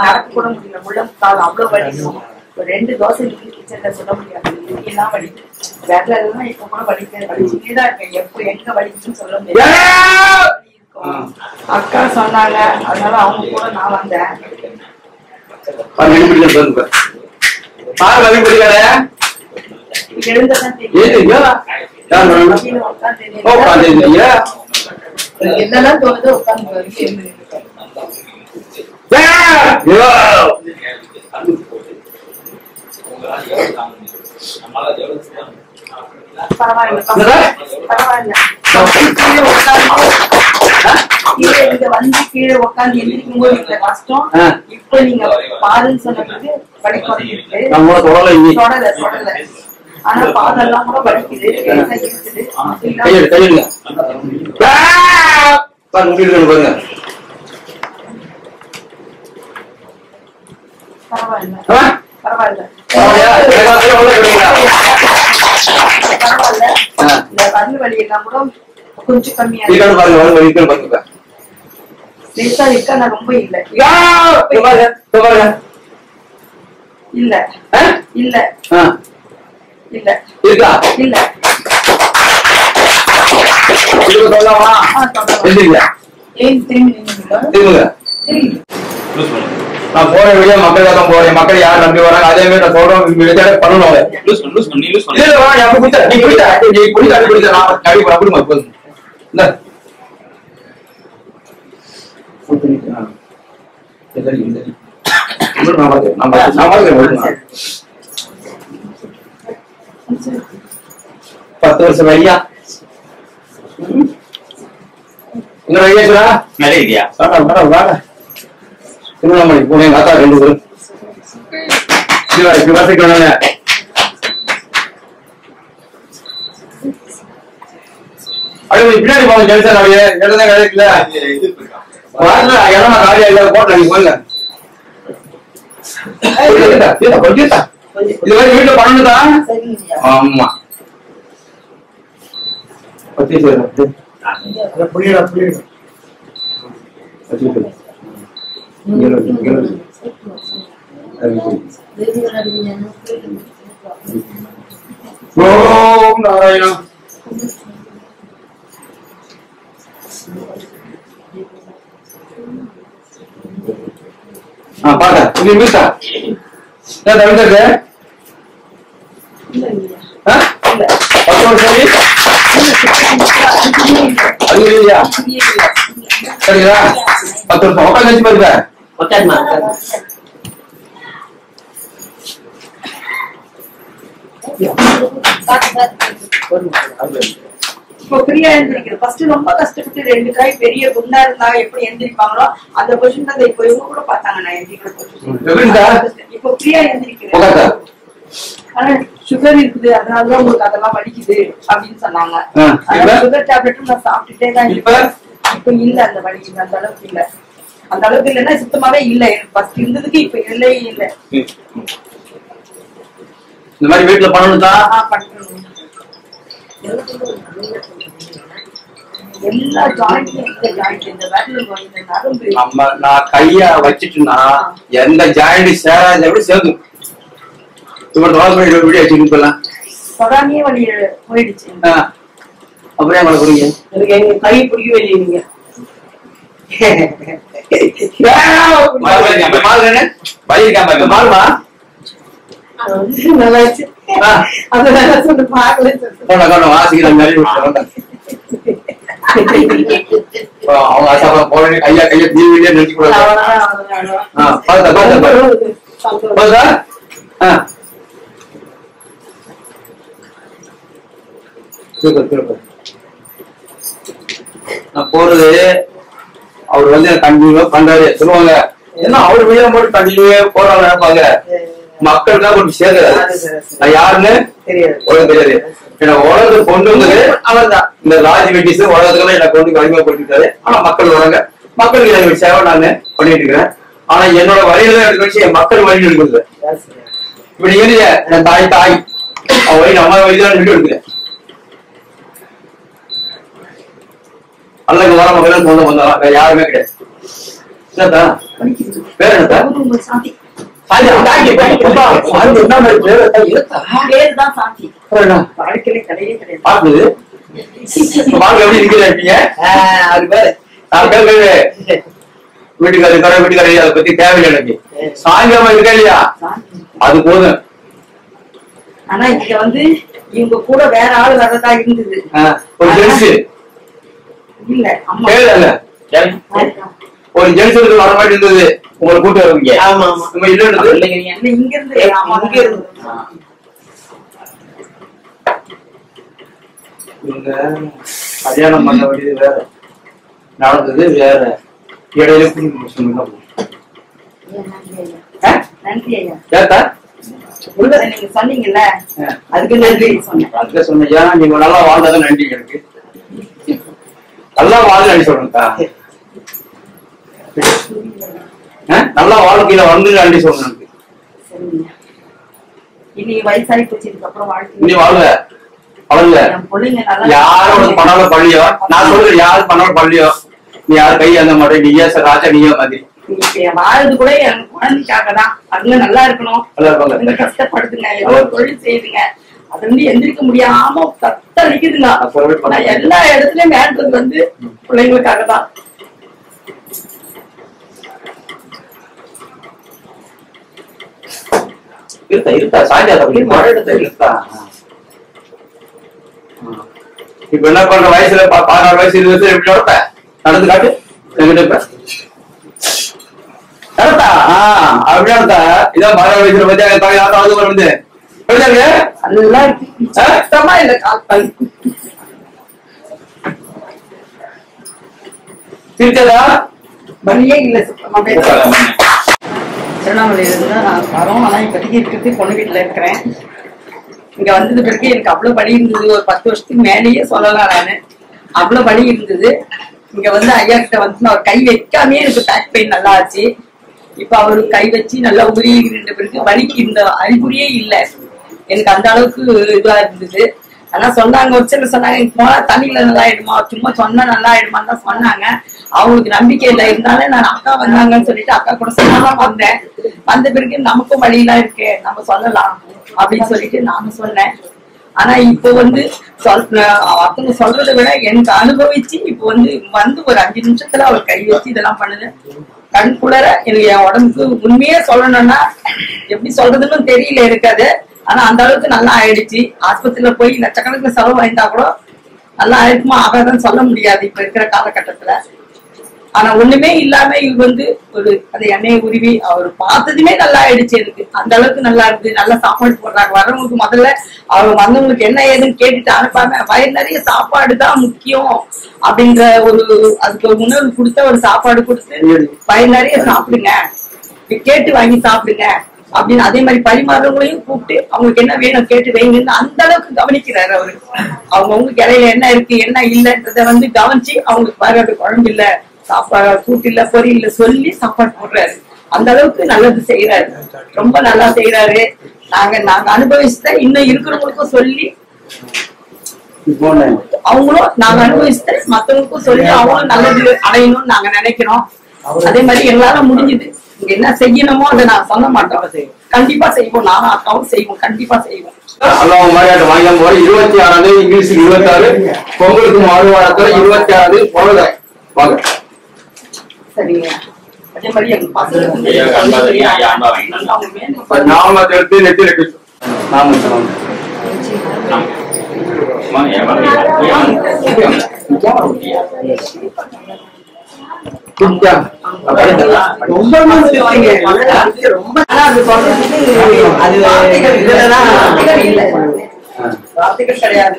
நடக்க கூட முடியல, முள்ளம் காலம் அவ்வளவு வலிக்கும். ஒரு 2 தோசை கிச்சன்ல சொல்ல முடியாது, எல்லாம் வலிக்கு. வேலை எல்லாம் இப்ப கூட வலிச்சுதான் இருக்கேன். எப்போ எங்க வலிக்குன்னு சொல்ல முடியாது. அக்கா சொன்னாங்க, அதனால அவங்க கூட நான் வந்தேன். எழுந்ததான் என்னெல்லாம் தோணுதோ உட்காந்து பரவாயில்ல பரவாயில்ல. கீழே இங்க வந்து கீழே உட்காந்து எந்திரிக்கும் போது இந்த கஷ்டம் இப்ப நீங்க பாருன்னு சொன்னது வலி குறைஞ்சிருக்கு. தொடல ஆனா பாதெல்லாம் கூட வலிக்குது, இருக்குது. பரவாயில்ல பரவாயில்ல பரவாயில்ல. இந்த கண்ணு வலி எல்லாம் கூட கொஞ்சம் கம்மியா இருக்கு. ரொம்ப இல்ல இல்ல இல்ல இல்ல இருக்கா இல்ல சொல்லலாமா? ஏன் திரும்பி நான் போற வழியா மக்கள் தான் போறேன். மக்கள் யார் நம்பி வராங்க அதே மாதிரி நான் சொல்றேன் பண்ணணும். பத்து வருஷம் ஐயா இன்னொரு ஐயா நிறைய திருவண்ணாமலை போனேன். காத்தா 2 பேரும் பின்னாடி போங்க ஜென்சன் அப்படியே இடதான் கிடைக்கல இடம் காலியா இல்ல போட்டு நீங்க போங்க. இது மாதிரி வீட்டுல பண்ணணுதான். ஆமா ஓம் நாராயணா. பாக்க நீ மீசா தமிழ்நாடு 10 வருஷம் அது இல்லையா? சரிங்களா? 10 வருஷம் உட்காந்து வச்சு பாருங்க. இப்போ ஃப்ரீயா எழுந்திருக்கிறது. ஃபர்ஸ்ட் ரொம்ப கஷ்டப்பட்டு 2 காய் பெரிய குண்டா இருந்தா எப்படி எழுந்திருப்பாங்களோ அந்த பொசிஷன் தான் இப்போ இவங்க கூட பார்த்தாங்க. நான் எழுந்திருக்கிற பொசிஷன் இப்போ ஃப்ரீயா எழுந்திருக்கிறேன். ஆனா சுகர் இருக்குது, அதனாலதான் உங்களுக்கு அதெல்லாம் வலிக்குது அப்படின்னு சொன்னாங்க. சுகர் டேப்லெட்டும் நான் சாப்பிட்டுட்டே தான் இருப்பேன். இப்ப இல்ல அந்த வலி அந்த அளவுக்கு இல்ல. அந்த அளவுக்கு இல்லைன்னா சுத்தமாவே இல்ல. எனக்கு ஃபர்ஸ்ட் இருந்ததுக்கு இப்ப இல்லவே இல்ல. இந்த மாதிரி வீட்டுல பண்ணணும்தான் எல்லா ஜாயிண்ட்லயும் இந்த ஜாயிண்ட் இந்த விரல் இந்த நரம்பு நம்ம நான் கைய வச்சுட்டுனா எந்த ஜாயிண்ட் சேராத எப்படி சேர்ந்து வீடியோ வச்சுக்கலாம். சொடாமே வலி போயிடுச்சு. அப்புறம் எங்களை புரியுங்க எனக்கு எங்க கை பிடிக்கவே இல்லை. நீங்க பாருமா நல்லா சொல்லு பாக்கல வாசிக்கிறேன். அவங்க ஆசை போன கையா கையா தீவிரே நிறுத்தி கூடாது. நான் போறது அவர் வந்து கண்டிப்பா பண்றாரு சொல்லுவாங்க. ஏன்னா அவர் வீடியோ போட்டு கண்டிப்பா போறாங்க நினைப்பாங்க. மக்கள் தான் கொஞ்சம் சேர்க்கிறாரு. நான் யாருன்னு உலகம் தெரியாது. ஏன்னா உலகத்தை கொண்டு வந்தது அவர் தான். இந்த ராஜ் வெட்டிஸ் உலகத்துக்கெல்லாம் எனக்கு கொண்டு அறிமுகப்படுத்திட்டாரு. ஆனா மக்கள் வராங்க. மக்களுக்கு எனக்கு சேவை நான் பண்ணிட்டு இருக்கிறேன். ஆனா என்னோட வழியில தான் எடுக்க வச்சு மக்கள் வழி எடுக்கிறது. இப்ப நீங்க என் தாய் அவன் வழி நம்ம வழி தான் விட்டு எடுக்கிறேன். வர மக்கள் சொந்த வந்தோம், வேற யாருமே கிடையாது. என்னத்தா பேர் என்னத்தா? சாந்தி. பேருதான் சாந்தி. வாழ்க்கையில கிடையவே கிடையாது. பாக்குது வாங்க எப்படி இருக்கீங்க? அது பேரு நான் பேரு வீட்டுக்காரி கடை வீட்டுக்காரி அதை பத்தி தேவையில்லை எனக்கு. சாயங்காலம் இருக்கா இல்லையா அது போதும். ஆனா இங்க வந்து இவங்க கூட வேற ஆள் வர்றதா இருந்தது. ஒரு ஜென்ஸ் இல்ல அம்மா இல்ல ஒரு ஜென்ஸ் வர மாதிரி இருந்தது உங்களை கூட்டு வருவீங்க. ஆமா ஆமா நம்ம இல்ல இங்க இருந்து அங்க இருந்து இவங்க கல்யாணம் பண்ண வேண்டியது வேற நடந்தது வேற. இடையில நன்றி ஐயா. கேட்டா நீங்க சொன்னீங்கல்ல அதுக்கு நன்றி சொன்னேன். அதுக்கு சொன்னியா நீங்க நல்லா வாழ்ந்ததான் நன்றி. எனக்கு நல்லா வாழ்ந்து நன்றி சொல்லுங்கக்கா. நல்லா வாழ்க்கையில வந்து நன்றி சொல்லணும். சரிங்க. இனி வயசாகி போச்சு, இதுக்கப்புறம் வாழ்க்கை இனி வாழ்வ அவள்ல என் பிள்ளைங்க நல்லா யாரும் பண்ணாலும் பள்ளியோ நான் சொல்றேன். யாரும் பண்ணாலும் பள்ளியோ நீ யாரும் கை அந்த மாதிரி நீயே ராஜா நீயே மாதிரி இப்ப என் வாழ்றது கூட என் குழந்தைக்காக தான். அதுல நல்லா இருக்கணும், நல்லா இருப்பாங்க. அதுங்க கஷ்டப்படுதுங்க, ஏதோ ஒரு தொழில் செய்யுதுங்க, அது வந்து எந்திரிக்க முடியாம தத்தளிக்குதுங்க. நான் எல்லா இடத்துலயும் வேண்டது வந்து பிள்ளைங்களுக்காக தான். இருக்கா இருக்கா சாஜா மழை இருக்கா. இப்ப என்ன பண்ற வயசுல 16 வயசு 20 வயசு எப்படி நடப்ப நடந்து காட்டு நடத்தா. அப்படி நடத்தா இதான் 16 வயசுல பத்தியாக வந்து நல்லா சத்தமா இல்ல கால் சிரிச்சதா வழியே இல்ல சுத்தமா. திருவண்ணாமலையில இருந்து நான் வரோம். ஆனா இப்போதைக்கு இருக்கிறது பொண்ணு வீட்டுல இருக்கிறேன். இங்க வந்தது பிறகு எனக்கு அவ்வளவு வலி இருந்தது. ஒரு 10 வருஷத்துக்கு மேலேயே சொல்லலாம். நானு அவ்வளவு வலி இருந்தது. இங்க வந்து ஐயா கிட்ட வந்து அவர் கை வைக்காமே எனக்கு பேக் பெயின் நல்லா ஆச்சு. இப்ப அவரு கை வச்சு நல்லா உரிகின்ற பிறகு வலிக்கு இந்த அறிகுறியே இல்லை. எனக்கு அந்த அளவுக்கு இதுவா இருந்தது. ஆனா சொன்னாங்க, ஒரு சில சொன்னாங்க போனா தண்ணியில நல்லா ஆயிடுமா, சும்மா சொன்னா நல்லா ஆயிடுமான்னு தான் சொன்னாங்க. அவங்களுக்கு நம்பிக்கை இல்லை. இருந்தாலும் நான் அக்கா வந்தாங்கன்னு சொல்லிட்டு அக்கா கூட சொன்னதான் வந்தேன். வந்த பிறகு நமக்கும் வழியெல்லாம் இருக்கு, நம்ம சொல்லலாம் அப்படின்னு சொல்லிட்டு நானும் சொன்னேன். ஆனா இப்போ வந்து ஒருத்தவங்க சொல்றதை விட எனக்கு அனுபவிச்சு இப்போ வந்து ஒரு 5 நிமிஷத்துல அவர் கை வச்சு இதெல்லாம் பண்ணுது. கண் குளர எனக்கு என் உடம்புக்கு உண்மையே சொல்லணும்னா எப்படி சொல்றதுன்னு தெரியல இருக்காது. ஆனா அந்த அளவுக்கு நல்லா ஆயிடுச்சு. ஆஸ்பத்திரியில போய் லட்சக்கணக்கில் செலவு வாங்கிட்டா கூட நல்லா ஆயிருக்குமா ஆகாதுன்னு சொல்ல முடியாது இப்ப இருக்கிற காலகட்டத்துல. ஆனா ஒண்ணுமே இல்லாம இவங்க வந்து ஒரு அந்த எண்ணெயை உருவி அவர் பார்த்ததுமே நல்லா ஆயிடுச்சு. எனக்கு அந்த அளவுக்கு நல்லா இருக்கு. நல்லா சாப்பாடு போடுறாங்க. வர்றவங்களுக்கு முதல்ல அவங்க வந்தவங்களுக்கு என்ன ஏதுன்னு கேட்டுட்டு அனுப்பாம வயிறு நிறைய சாப்பாடு தான் முக்கியம் அப்படின்ற ஒரு அதுக்கு ஒரு உணர்வு கொடுத்த ஒரு சாப்பாடு கொடுத்து வயிறு நிறைய சாப்பிடுங்க, கேட்டு வாங்கி சாப்பிடுங்க அப்படின்னு அதே மாதிரி பரிமாறவங்களையும் கூப்பிட்டு அவங்களுக்கு என்ன வேணும் கேட்டு வைங்கன்னு அந்த அளவுக்கு கவனிக்கிறாரு அவரு. அவங்களுக்கு இடையில என்ன இருக்கு என்ன இல்லைன்றத வந்து கவனிச்சு அவங்களுக்கு வர்றது குழம்பு இல்ல, சாப்பாடு கூட்டு இல்ல, பொரியல் சொல்லி சாப்பாடு போடுறாரு. அந்த அளவுக்கு நல்லது செய்யறாரு. ரொம்ப நல்லா செய்யறாரு. நாங்க அனுபவிச்சுட்ட இன்னும் இருக்கிறவங்களுக்கும் சொல்லி அவங்களும் நாங்க அனுபவிச்சுட்ட மத்தவங்களுக்கும் சொல்லி அவங்களும் நல்லது அடையணும்னு நாங்க நினைக்கிறோம். அதே மாதிரி எங்களால முடிஞ்சது. இங்க என்ன செய்யணுமோ அதை நான் சொல்ல மாட்டோம், கண்டிப்பா செய்வோம். நானும் அக்காவும் செய்வோம், கண்டிப்பா செய்வோம். 26 இங்கிலீஷ் 26 பொங்கலுக்கு மாறுவாரத்துல 26 பொங்கல் வாங்க. சரிங்க. அதே மாதிரி எங்க பசங்களுக்கு நாமத்தை எடுத்து நெத்தி நாம ரொம்ப ரொம்ப அது வார்த்தைகள் கிடையாது.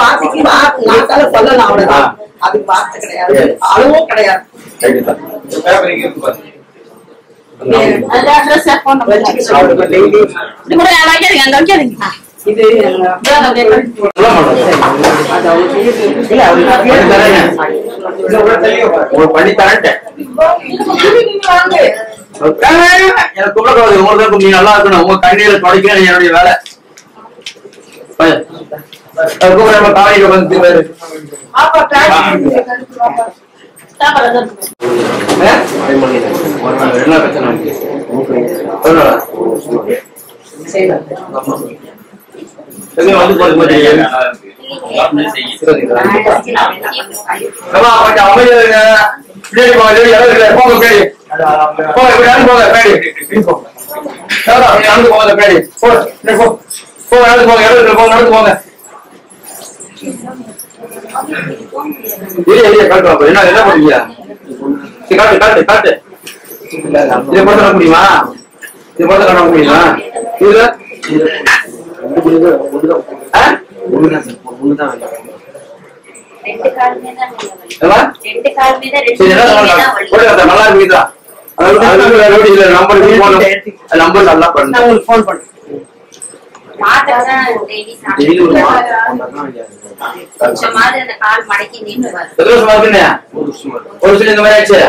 வார்த்தைக்கு நாக்கால சொல்லலாம், அவ்வளவுதான். அதுக்கு வார்த்தை கிடையாது, அளவும் கிடையாது. இது பண்ணி தரேன். எனக்கு நீ நல்லா இருக்கணும். உங்க கண்ணீரை தொடக்க என்னுடைய வேலை. நம்ம காலையில வந்து ஆப்பா பிளான் என்ன பிரச்சனை வந்து என்ன பண்ணுவீங்க? காட்டு இதை போட்டு காட்ட முடியுமா? இதை போட்டு காட்ட முடியுமா? நல்லா இருக்குதா? நம்பர் நல்லா பண்ணு. போன் பண்ணு. ஒரு வருஷம் இந்த மாதிரி ஆச்சு.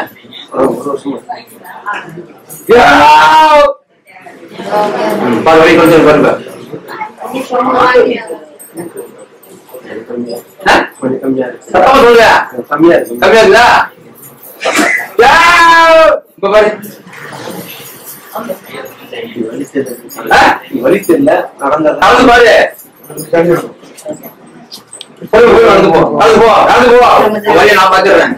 வழி கொஞ்சம் பாருங்க. சத்தமா சொல்லுங்க. கம்மியா இருக்குதா? இப்ப பாரு. வழி தெரியல. நடந்து பாரு. நடந்து போ. வழியை நான் பாத்துறேன்.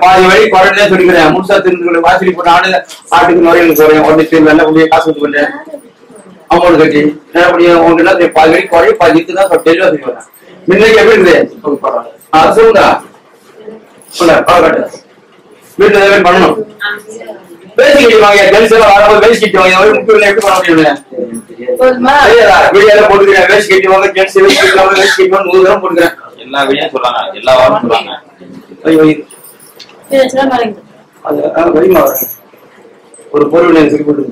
பாதி வழி குறைஞ்சே சொல்லிக்கிறேன். முழுசா திருந்து வாசலி போட்டு ஆட்டுக்கு நுரையில் குறையும். உடனே காசு கொடுத்து பண்ணேன். அமௌண்ட் கட்டி என்ன முடியும்? உங்களுக்கு எல்லாம் பாதி வழி குறையும், பாதி இருக்குதான் தெளிவா சொல்லுவேன். முன்னைக்கு எப்படி இருக்குது? சொல்லுங்க. வீட்டுல பண்ணணும். பேசி கட்டிவாங்க. ஜென்ஸ் எல்லாம் வரும்போது பேசி கட்டிவாங்க. முக்கியம் எப்படி பண்ண முடியும்? வீடியோல போட்டுக்கிறேன். வேஸ்ட் கட்டிவாங்க, ஜென்ஸ் வேஸ்ட் கட்டிவாங்க, வேஸ்ட் கட்டிவாங்க 100 தரம் போட்டுக்கிறேன். எல்லா வீடியோ சொல்றாங்க, எல்லா வாரம் சொல்றாங்க. வரிமா வரேன். ஒரு பொருள் சொல்லி போட்டு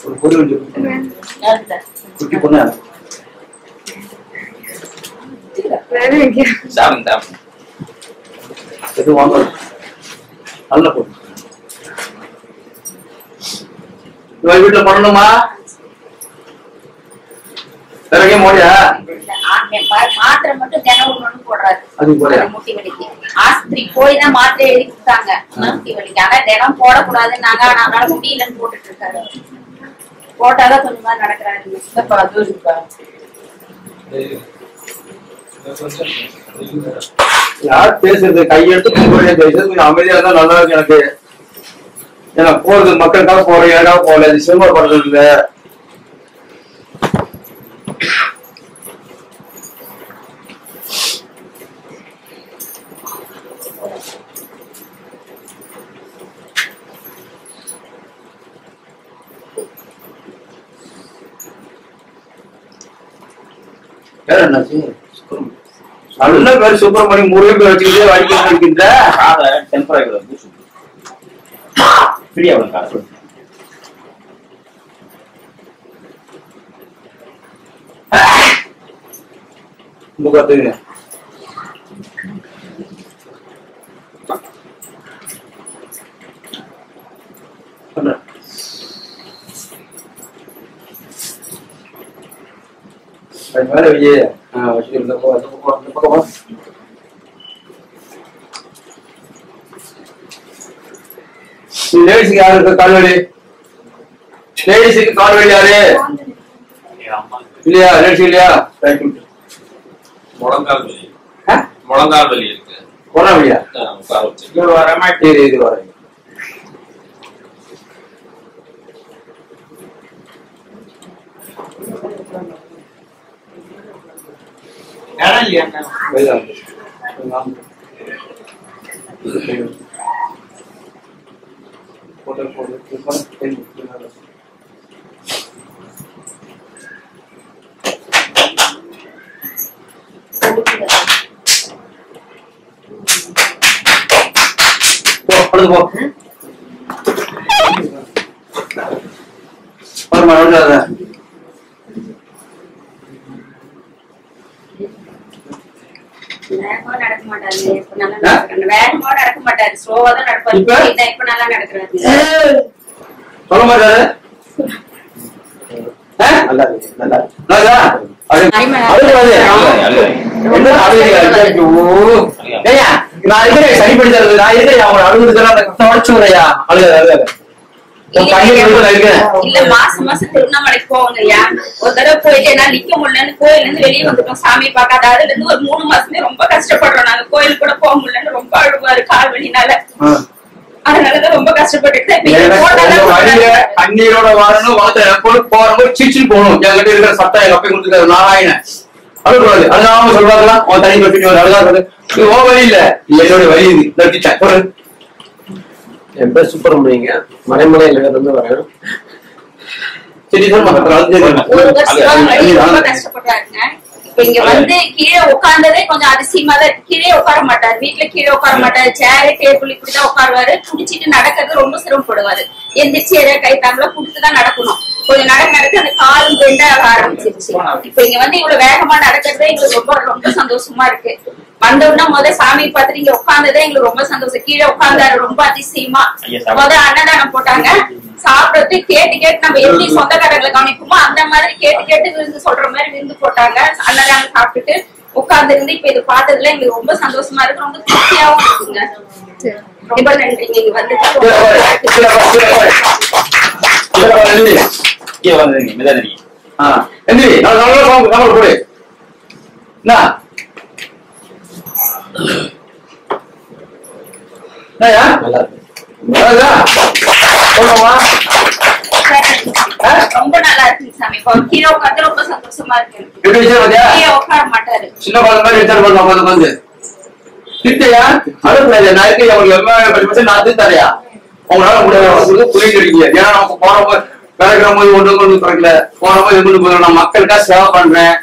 ஒரு பொருள் குட்டி பொண்ணு எதுவும் வாங்க. நல்ல பொண்ணு. வீட்டுல பண்ணணுமா? பிறகே மோடியா மாத்திரை மட்டும் தினம் போடுறாரு. அது போல முட்டி வலிக்கு ஆஸ்பத்திரி போய் தான் மாத்திரை எழுதி கொடுத்தாங்க முட்டி வலிக்கு. ஆனா தினம் போடக்கூடாதுன்னாங்க. அதனால முடியலன்னு போட்டுட்டு இருக்காரு. போட்டாதான் கொஞ்சமா நடக்கிறாரு. யார் பேசுறது? கையெழுத்து கொஞ்சம் அமைதியா தான் நல்லா இருக்கு எனக்கு. ஏன்னா போறது மக்களுக்காக போறேன், ஏதாவது போகல. இது சிரமப்படுறது இல்ல. நல்ல பேர் சுப்பிரமணியம் முருகன் பேர் வச்சுக்கிட்டே வடிக்க இருக்கின்ற டெம்பரரி ஃப்ரீயா வந்து முகத்துக்கு மேல வெளியே வச்சுருந்தப்போ அந்த பக்கம் லேடிஸுக்கு யாரு இருக்கு கால்வழி? லேடிஸுக்கு கால்வழி யாரு இல்லையா? லேடிஸ் இல்லையா? முழங்கால் வலி, முழங்கால் வலி இருக்கு. போனா வழியா? இது வர வேகமா நடக்க மாட்டாரு. இப்ப நல்லா நடக்கிறாரு. வேகமா நடக்க மாட்டாரு. ஸ்லோவா தான் நடப்பாரு. இப்ப நல்லா நடக்கிறாரு. சொல்ல மாட்டாரு. சரிப்படுத்துறது நான் இருக்கேன். அவங்க அழுகுறதுலாம் உடச்சு விடையா அழுக இல்ல மாசம் மாசம் திருவண்ணாமலைக்கு போவாங்கய்யா. ஒரு தடவை போயிட்டு என்ன நிக்க முடியலன்னு கோயில இருந்து வெளியே வந்துட்டோம் சாமி பார்க்காத. அதுல இருந்து ஒரு 3 மாசமே ரொம்ப கஷ்டப்படுறோம். நாங்க கோயிலுக்கு கூட போக முடியலன்னு ரொம்ப அழுவாரு கால் வலினால. அதனாலதான் ரொம்ப கஷ்டப்பட்டு அண்ணீரோட வரணும் போறவங்க சீச்சு போகணும். என்கிட்ட இருக்கிற சட்டம் எங்க அப்பா கொடுத்துருக்காரு நாராயணன் அழுக்கூடாது. அதனால சொல்றாங்களா அவன் தனி பற்றி அழுகாது. ஓ வழி இல்ல என்னோட வழி இது. என் பேர் சுப்பிரமணியங்க, மலைமலையில இருந்து வரேன். ரொம்ப கஷ்டப்படுறாருங்க. இப்ப இங்க வந்து கீழே உட்கார்ந்ததே கொஞ்சம் அதிசயமா தான் இருக்கு. கீழே உட்கார மாட்டாரு. வீட்டுல கீழே உட்கார மாட்டாரு. சேரு டேபிள் இப்படிதான் உட்காருவாரு. குடிச்சிட்டு நடக்கிறது ரொம்ப சிரமப்படுவாரு. எந்திரிச்சு எதாவது கை தாங்களா குடுத்துதான் நடக்கணும். கொஞ்சம் நடக்க அந்த காலும் பெண்ட ஆரம்பிச்சிருச்சு. இப்ப இங்க வந்து இவ்வளவு வேகமா நடக்கிறதே எங்களுக்கு ரொம்ப ரொம்ப சந்தோஷமா இருக்கு. வந்தோம்னா முதல் சாமி பார்த்துட்டு இங்க உட்கார்ந்ததே எங்களுக்கு ரொம்ப சந்தோஷம். கீழே உட்கார்ந்தாரு ரொம்ப அதிசயமா. அன்னதானம் போட்டாங்க. சாப்பிடுறது கேட்டு நம்ம எப்படி சொந்தக்காரங்களை கவனிப்போமோ அந்த மாதிரி கேட்டு விருந்து சொல்ற மாதிரி விருந்து போட்டாங்க. அன்னதானம் சாப்பிட்டுட்டு உட்கார்ந்து இருந்து இப்ப இது பார்த்ததுல எங்களுக்கு ரொம்ப சந்தோஷமா இருக்கு. ரொம்ப திருப்தியாவும் இருக்குங்க. ரொம்ப நன்றிங்க. இங்க வந்து ரொம்ப நல்லா இருக்கு சாமி. கீழே உட்காந்து ரொம்ப சந்தோஷமா இருக்கு. கீழே உட்கார மாட்டாரு. சின்ன குழந்தை மாதிரி எடுத்தாரு வந்து திட்டையா அழுகுறாரு. நான் இருக்கேன் அவங்களுக்கு நான் தரையா உங்களால முடியாது புரிஞ்சு இருக்கீங்க. ஏன்னா நமக்கு போறப்ப பிறக்கிற போது ஒன்று பிறக்கல போறப்போ எது போதும். நான் மக்களுக்காக சேவை பண்றேன்.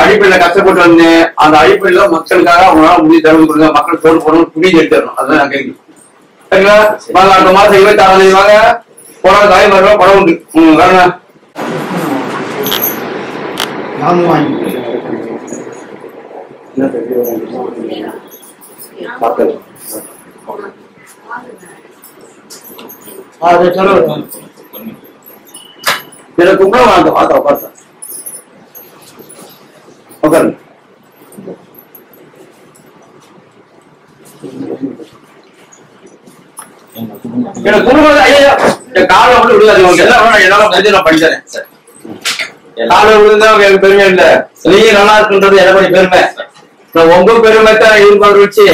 அடிப்படையில கஷ்டப்பட்டு வந்தேன். அந்த அடிப்படையில மக்களுக்காக அவங்களால முடிவு தரவு கொடுங்க. மக்கள் தோடு போடணும் புரிஞ்சு எடுத்துடணும். அதுதான் நான் கேட்கணும். சரிங்களா? வாங்க அடுத்த மாசம் 26ஆம் தேதி வாங்க. போன தாய் மாதிரி படம் உண்டு. வேற எனக்கு கும்பிட வாங்க பார்த்தா பார்த்தா உட்காருங்க. எனக்கு குடும்பம் ஐயா காலை வந்து விழுதாது. எல்லாம் நான் படிக்கிறேன். காலை விழுந்தா எனக்கு பெருமை இல்ல. நீங்க நல்லா இருக்குன்றது எனக்கு பெருமை. நான் உங்க பெருமை தான் ஈடுபாடு வச்சு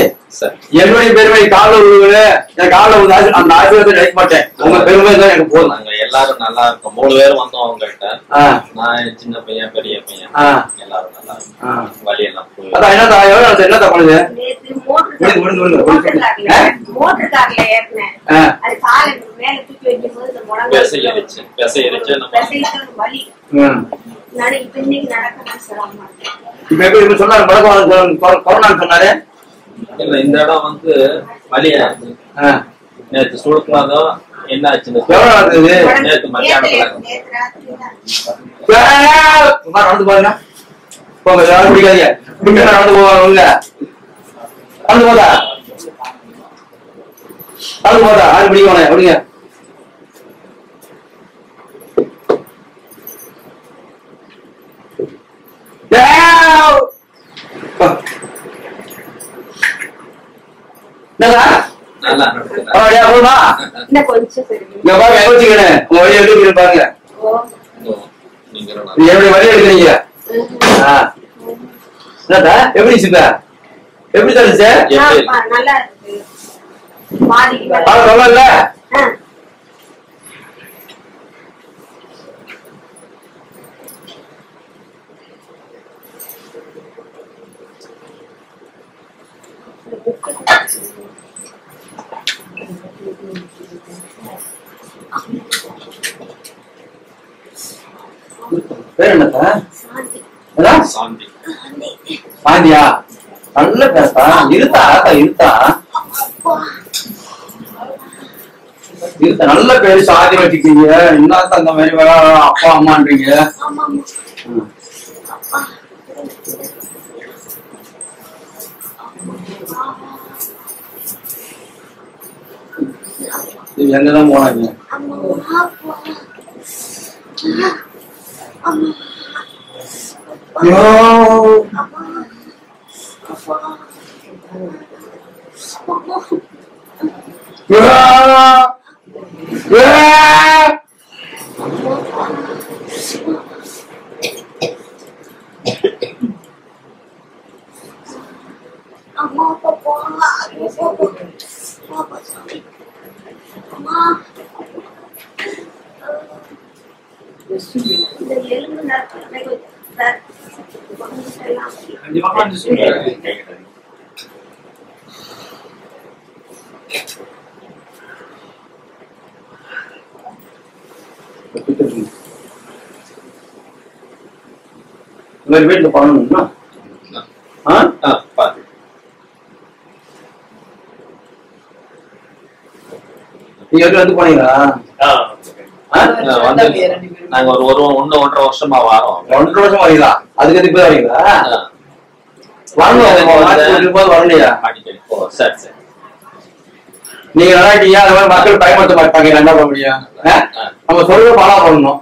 என்னுடைய பெருமை காலை விழுவுல எனக்கு காலை விழுந்தாச்சு அந்த ஆசீர்வாதத்தை நினைக்க மாட்டேன். உங்க பெருமை தான் எனக்கு போதும். நாங்க எல்லாரும் நல்லா இருக்கோம். 3 பேரும் வந்தோம் அவங்ககிட்ட. நான் சின்ன பையன் பெரிய பையன் எல்லாரும் நல்லா இருக்கும். வழியெல்லாம் அதான் என்னதா என்னதா பண்ணுது இப்ப எப்படி சொன்னாரு கொரோனா சொன்னாரு. இல்ல இந்த இடம் வந்து வழியா நேற்று சுடுக்காதான் என்ன ஆச்சுன்னு நேற்று மத்தியானத்துல நடந்து பாருங்க. போங்க யாரும் பிடிக்காதீங்க. நடந்து போவாங்க. நடந்து போதா நடந்து போதா யாரும் பிடிக்கணும் அப்படிங்க. பாருங்க என்னுடைய வழி எடுக்கிறீங்க. எப்படி சிப்பா எப்படி தருச்சு சொல்லல. பேர் என்னத்தா? சாந்தியா நல்ல பேசா இருத்தா இருத்தா இருத்த நல்ல பேரு சாதி வச்சுக்கீங்க. இன்னும் அந்த மாதிரி அப்பா அம்மான்றீங்க. எங்கதான் போனாங்க? வீட்டுல பண்ணணும்னா நீங்க வந்து போனீங்களா? நாங்க ஒரு 1.5 வருஷமா வரோம். 1.5 வருஷம் வரீங்களா? அதுக்கு எதுக்கு போய் வரீங்களா? வரலையா? சரி சரி. நீங்க நல்லாட்டீங்க, அது மாதிரி மக்கள் பயன்படுத்த மாட்டாங்க, என்ன பண்ண முடியும்? நம்ம சொல்ற பாலா பண்ணணும்.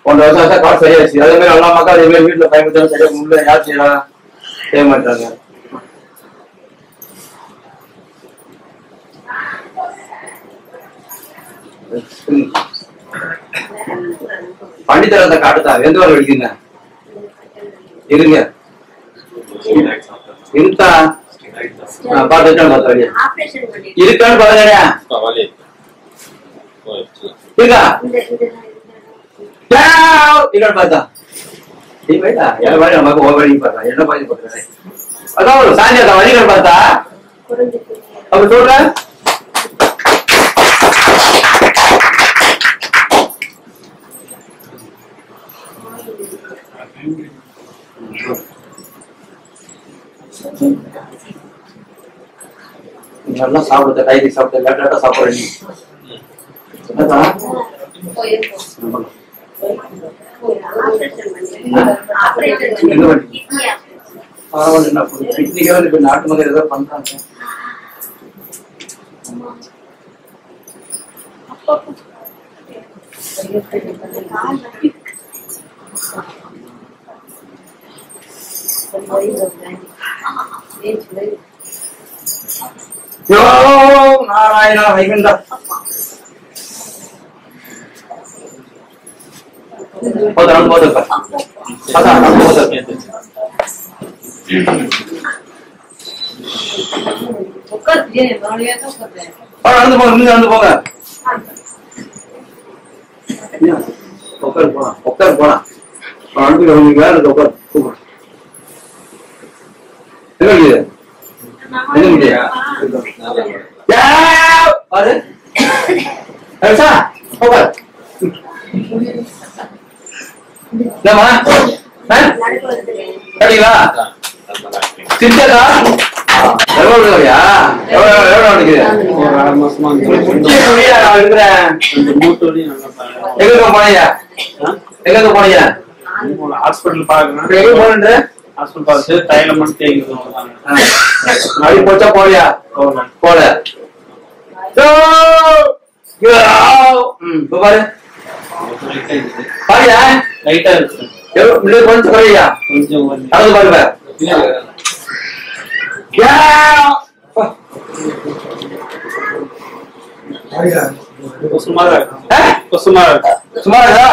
1.5 வருஷம் காசு சரியாச்சு. அதே மாதிரி எல்லா மக்கள் அதே மாதிரி வீட்டுல பயன்படுத்த சரியா முன்ன யார் செய்யலாம் செய்ய மாட்டாங்க. பண்டிதர் அந்த காட்டுதா எந்த வரை வெடிக்குங்க? இருங்க இருக்கா பாத்துட்டான் இருக்கான்னு பாருங்க. இருக்கா இருக்கான்னு பார்த்தா நமக்கு வழி பார்த்தா என்ன பாதி போட்டுறேன். அதான் ஒரு சாயந்தரம் வழிகள் பார்த்தா அப்ப சொல்ற நல்லா சாப்பிடுறது டைரி சாப்பிட்டு லேட்டா சாப்பிடுறீங்க. இப்ப நாட்டு மக்கள் ஏதோ பண்றாங்க. நாராயணா வைகுண்டா நடந்து போங்க. உட்காரு போனா உட்காரு போனா வேற உட்காரு ஹாஸ்பிட்டல் பாக்குறேன். ஹாஸ்பிட்டல் பார்த்து தைலம் மட்டும் தேய்க்கிறது போச்சா போலியா போல பாரு பாரியா லைட்டா இருக்கு கொஞ்சம் குறையா கொஞ்சம் அது பாருங்க. சுமாரா சுமாரா சுமாரா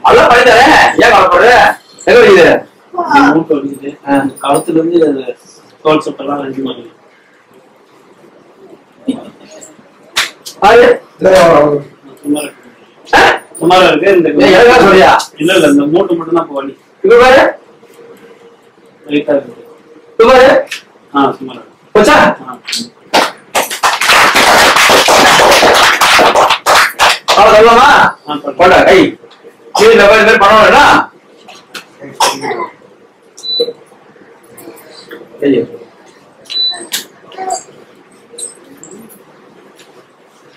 அதெல்லாம் பண்ணிட்டாரே ஏன் கவலைப்படுற? எங்க வலிக்குது? மூட்டு வலிக்குது. கழுத்துல இருந்து தோல் சொட்டெல்லாம் ரெண்டு மாதிரி சுமாரா இருக்கு. இந்த சொல்லியா இல்ல இல்ல இந்த மூட்டு மட்டும் தான் வலி. இப்ப பாரு லைட்டா இருக்கு. இப்ப பாரு சுமாரா போச்சா? சொல்லலாமா? போட கை கீழே பண்ணணும்னா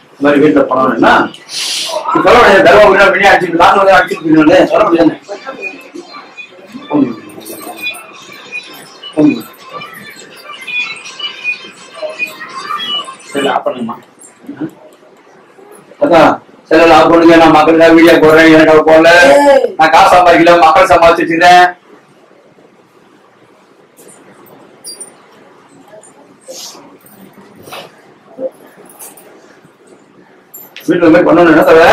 இந்த மாதிரி வீட்டுல பண்ணணும்னா சொல்ல முடியாது. தர்மபுரி வெளியே அடிச்சு லாஸ்ட் வந்து அடிச்சுட்டு சொல்ல முடியாது. சரி ஆஃப் பண்ணுங்கம்மா. அதான் சரி ஆஃப் பண்ணுங்க. நான் மக்களுக்காக வீடியோ போடுறேன். எனக்கு போடல. நான் காசு சம்பாதிக்கல, மக்கள் சம்பாதிச்சு வச்சுக்கிறேன். வீட்டுல போய் பண்ணணும். என்ன தவிர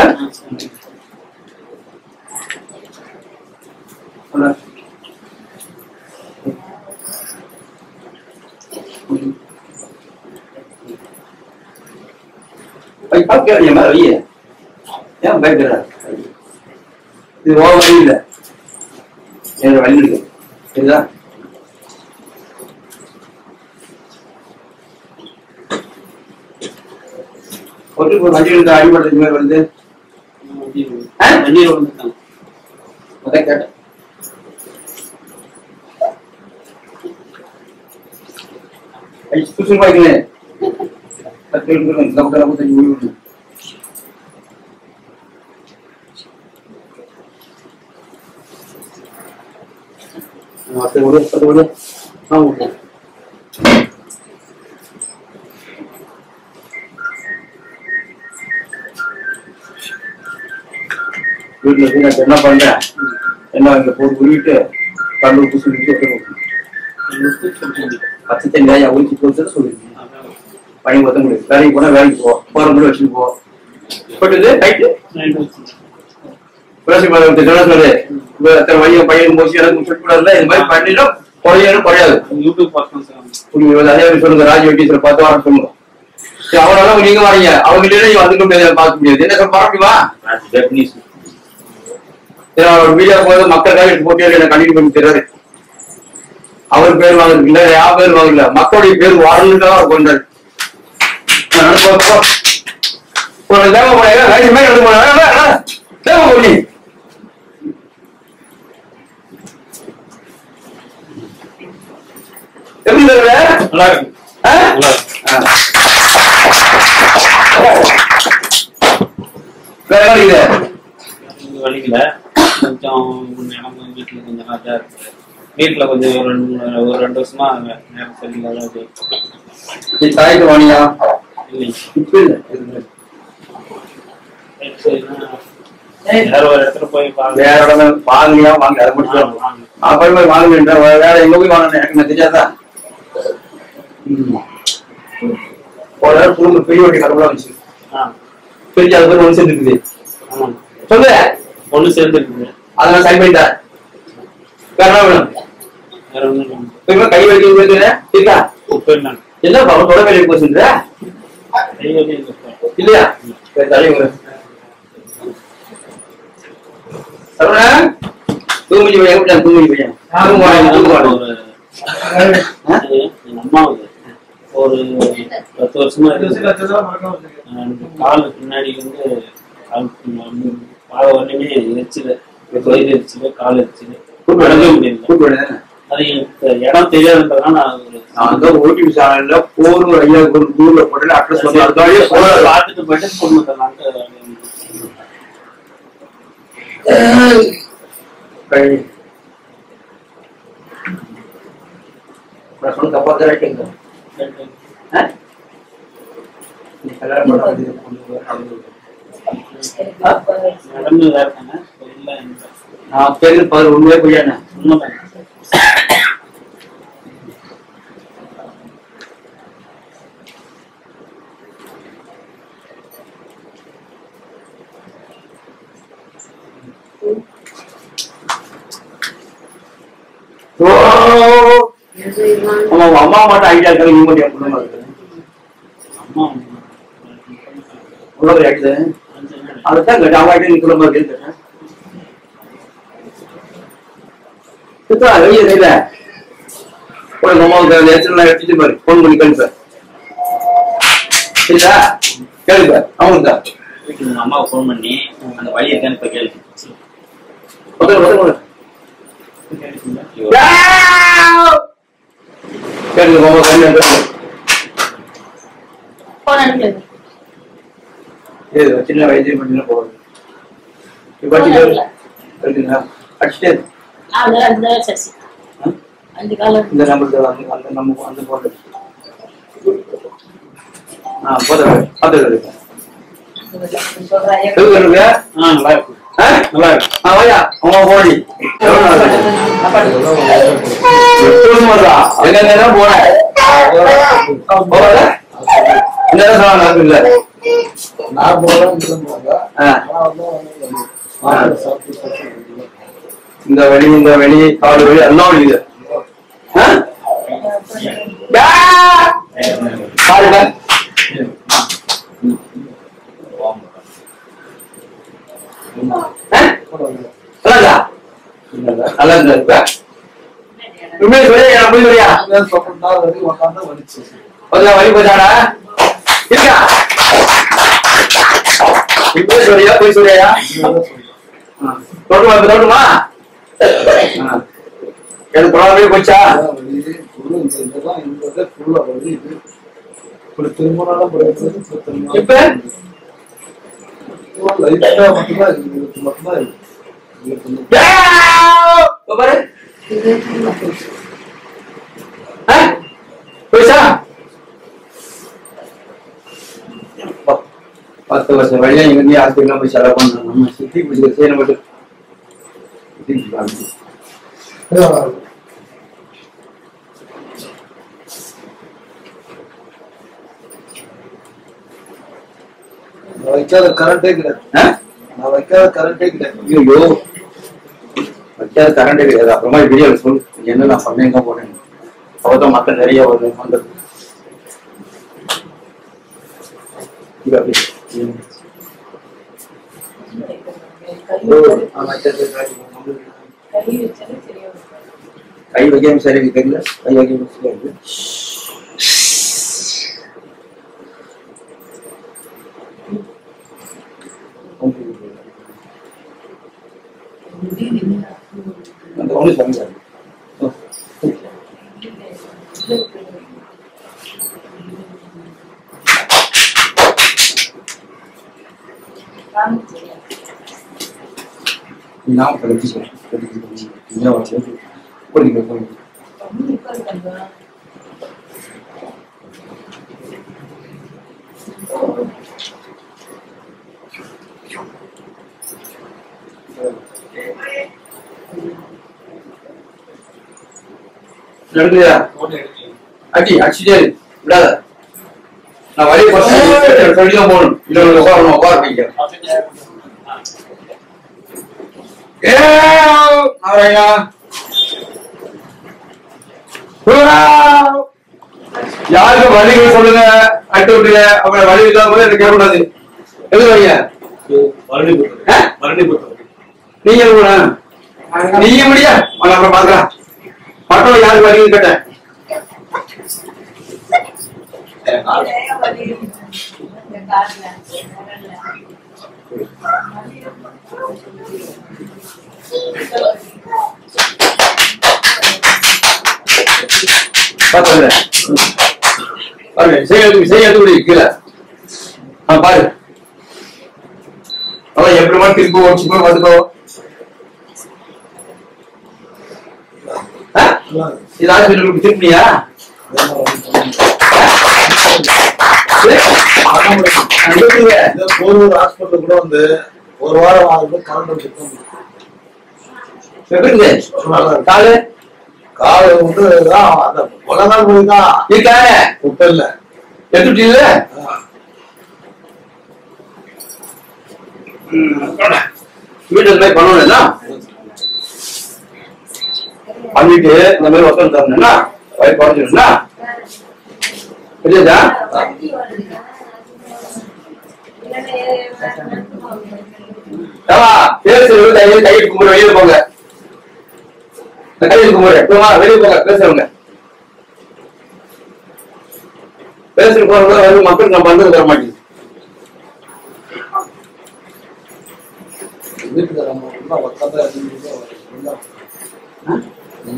வெளியே ஏன் பயப்படுற? இது ஓ வழி இல்லை, என் வழி இருக்கு. சரிதா? ஒரு வண்டி அடிபடுறது மாதிரி வந்து கேட்டேன். பாய்க்கிறேன் வீட்டுல என்ன பண்றேன், என்ன இங்க போட்டு உருவிட்டு கல்லூர் பூசி பச்சை தண்ணி ஊற்றி போச்சு சொல்லிருக்கேன். பணி மொத்த முடியும். வேலைக்கு போனா வேலைக்கு போற கூட வச்சுட்டு போ போட்டுது ரைட்டு. வழியை பையன் போச்சு எனக்கு முடிச்சுக்கூடாதுல. இது மாதிரி பண்ணிடும் குறையணும் குறையாது. அதே மாதிரி சொல்லுங்க. ராஜ் வெட்டீஸ்வர 10 வாரம் சொல்லுங்க. அவனால நீங்க வரீங்க, அவங்க இல்லைன்னா வந்துக்க முடியாது, பார்க்க முடியாது. என்ன சொல்ல முடியுமா? மீடியா போது மக்களுக்காக எடுத்து போட்டு என்ன கண்டினியூ பண்ணி தர்றாரு. அவர் பேர் வாங்குறது இல்ல, யார் பேர் வாங்கல, மக்களுடைய பேர் வாழணுன்னு அவர் கொண்டாரு. எப்படி நல்லா இருக்கு. வலிக்கல கொஞ்சம் வீட்டுல கொஞ்சம் நல்லா இருக்கு. வீட்டுல கொஞ்சம் ஒரு 2 வருஷமா நேரம் சரியில்லாத தாய்க்கு வாணியா வேற ஒரு இடத்துல போய் வேற இடம் வாங்கியா வாங்க அதை மட்டும் போய் வாங்க. வேற எங்க போய் வாங்க எனக்கு தெரியாதா? குடும்ப பெரிய வண்டி கடவுளா வந்துச்சு. பெரிய அது பேர் ஒண்ணு சேர்ந்துருக்குது. சொல்லு ஒண்ணு சேர்ந்துருக்குது. அதெல்லாம் சரி பண்ணிட்டேன். வேற என்ன வேணும்? வேற ஒண்ணு கை வலிக்கு இருக்கா? என்ன தொட வேலைக்கு போச்சுன்ற இல்லையா? தலைவர் தூங்குச்சி பையன் தூங்குச்சி பையன் அம்மாவுக்கு ஒரு 10 வருஷமா காலு பின்னாடி வந்து பாத உடனே எரிச்சல, வயிறு எரிச்சல, கால் எரிச்சல, முடியல. அது இடம் தெரியாதுன்றதுனால நான் ஓடிபி சேனல்ல போர் ஐயா ஒரு தூர்ல போட்டு அட்ரஸ் பார்த்துட்டு போயிட்டு பொண்ணு தரலான்ட்டு சொல்ல தப்பா தான் நடந்து வேற தானே நான் பேரு 11 போயானே உண்மைதான். அம்மா மட்டும் ஐடியா இருக்காது. நீ மட்டும் என் இருக்கு அம்மா உள்ள ஆயிடுது. அதுதான் கேட்டேன். அவன் ஐடியா நீ குடும்பம் இருக்குன்னு கேட்டேன். வெளியே தெரியல அம்மாவுக்கு எடுத்துட்டு பாரு. போன் பண்ணி கேள்வி சரிதா? கேள்வி அவனுக்கு தான் அம்மாவை போன் பண்ணி அந்த வழி இருக்கான்னு இப்ப கேள்வி சின்ன வயசு போகுது. அடிச்சுட்டே இந்த நம்பருக்கு அந்த நம்ம அந்த போட்டு போதும் பார்த்து நல்லா இருக்கு நல்லா இருக்கு வாயா அவங்க போடி எங்க போனேன் இல்ல நான் இந்த வெளி காடு வெளி எல்லாம் வலிக்குது பாருங்க நல்லா இருந்தா வலி போச்சாடா இருக்கா சொல்லியா போய் சொல்லியா தோட்டுமா தோட்டுமா எனக்கு குழந்தை போச்சா இப்ப போச்சா 10 வருஷம் வழியா இங்க ஹாஸ்பிட்டல் போய் செலவு பண்ணணும் நம்ம சுத்தி பிடிச்சி செய்யணும் மட்டும் வைக்காத கரண்டே கிடையாது நான் வைக்காத கரண்டே கிடையாது ஐயோ வைக்காத கரண்டே கிடையாது அப்புறமா வீடியோல சொல்லு என்ன நான் பண்ண எங்க போனேன் அவதான் மக்கள் நிறைய வருது வந்தது கை வைக்காம சரி தெரியல கை வைக்காம சரி அந்த ஒண்ணு சொல்லுங்க நான் படிக்கிறேன் அடி அடிச்சுட்டே விடாத நான் வழி சொல்லிதான் போகணும் இல்லை உட்காரணும் உட்கார வைக்க நாராயணா யாருக்கு வழிகள் சொல்லுங்க அட்டு விட்டுங்க அப்புறம் வழி இல்லாம போது எனக்கு கேட்கக்கூடாது எது வைங்க நீங்க நீங்க முடியா அப்புறம் பாக்கலாம் மற்றவங்க யாருக்கு வழி கேட்டேன் செய்ய கீழே பாரு அதான் எப்படிமா திருப்பி ஓடிச்சுக்கோ வந்துக்கோ இது ஹாஸ்பிட்டலுக்கு திருப்பியா போரூர் ஹாஸ்பிட்டல் கூட வந்து ஒரு வாரம் ஆகுது கரண்ட் காலு காலை வந்து அந்த உலகால் போய்தான் இருக்காங்க இப்ப இல்ல எடுத்துட்டு இல்ல வீட்டுல போய் பண்ணணும்னா பண்ணிட்டு இந்த மாதிரி ஒருத்தர் தரணும்னா வயிறு குறைஞ்சிருந்தா புரியுதா பேசுறது கையை கும்பிட வெளியில போங்க கையை கும்பிட வெளியே போங்க பேசுறவங்க பேசுற போறவங்க வந்து மக்களுக்கு நம்ம வந்து தர மாட்டேங்குது வீட்டுக்காரம்மா உட்காந்தா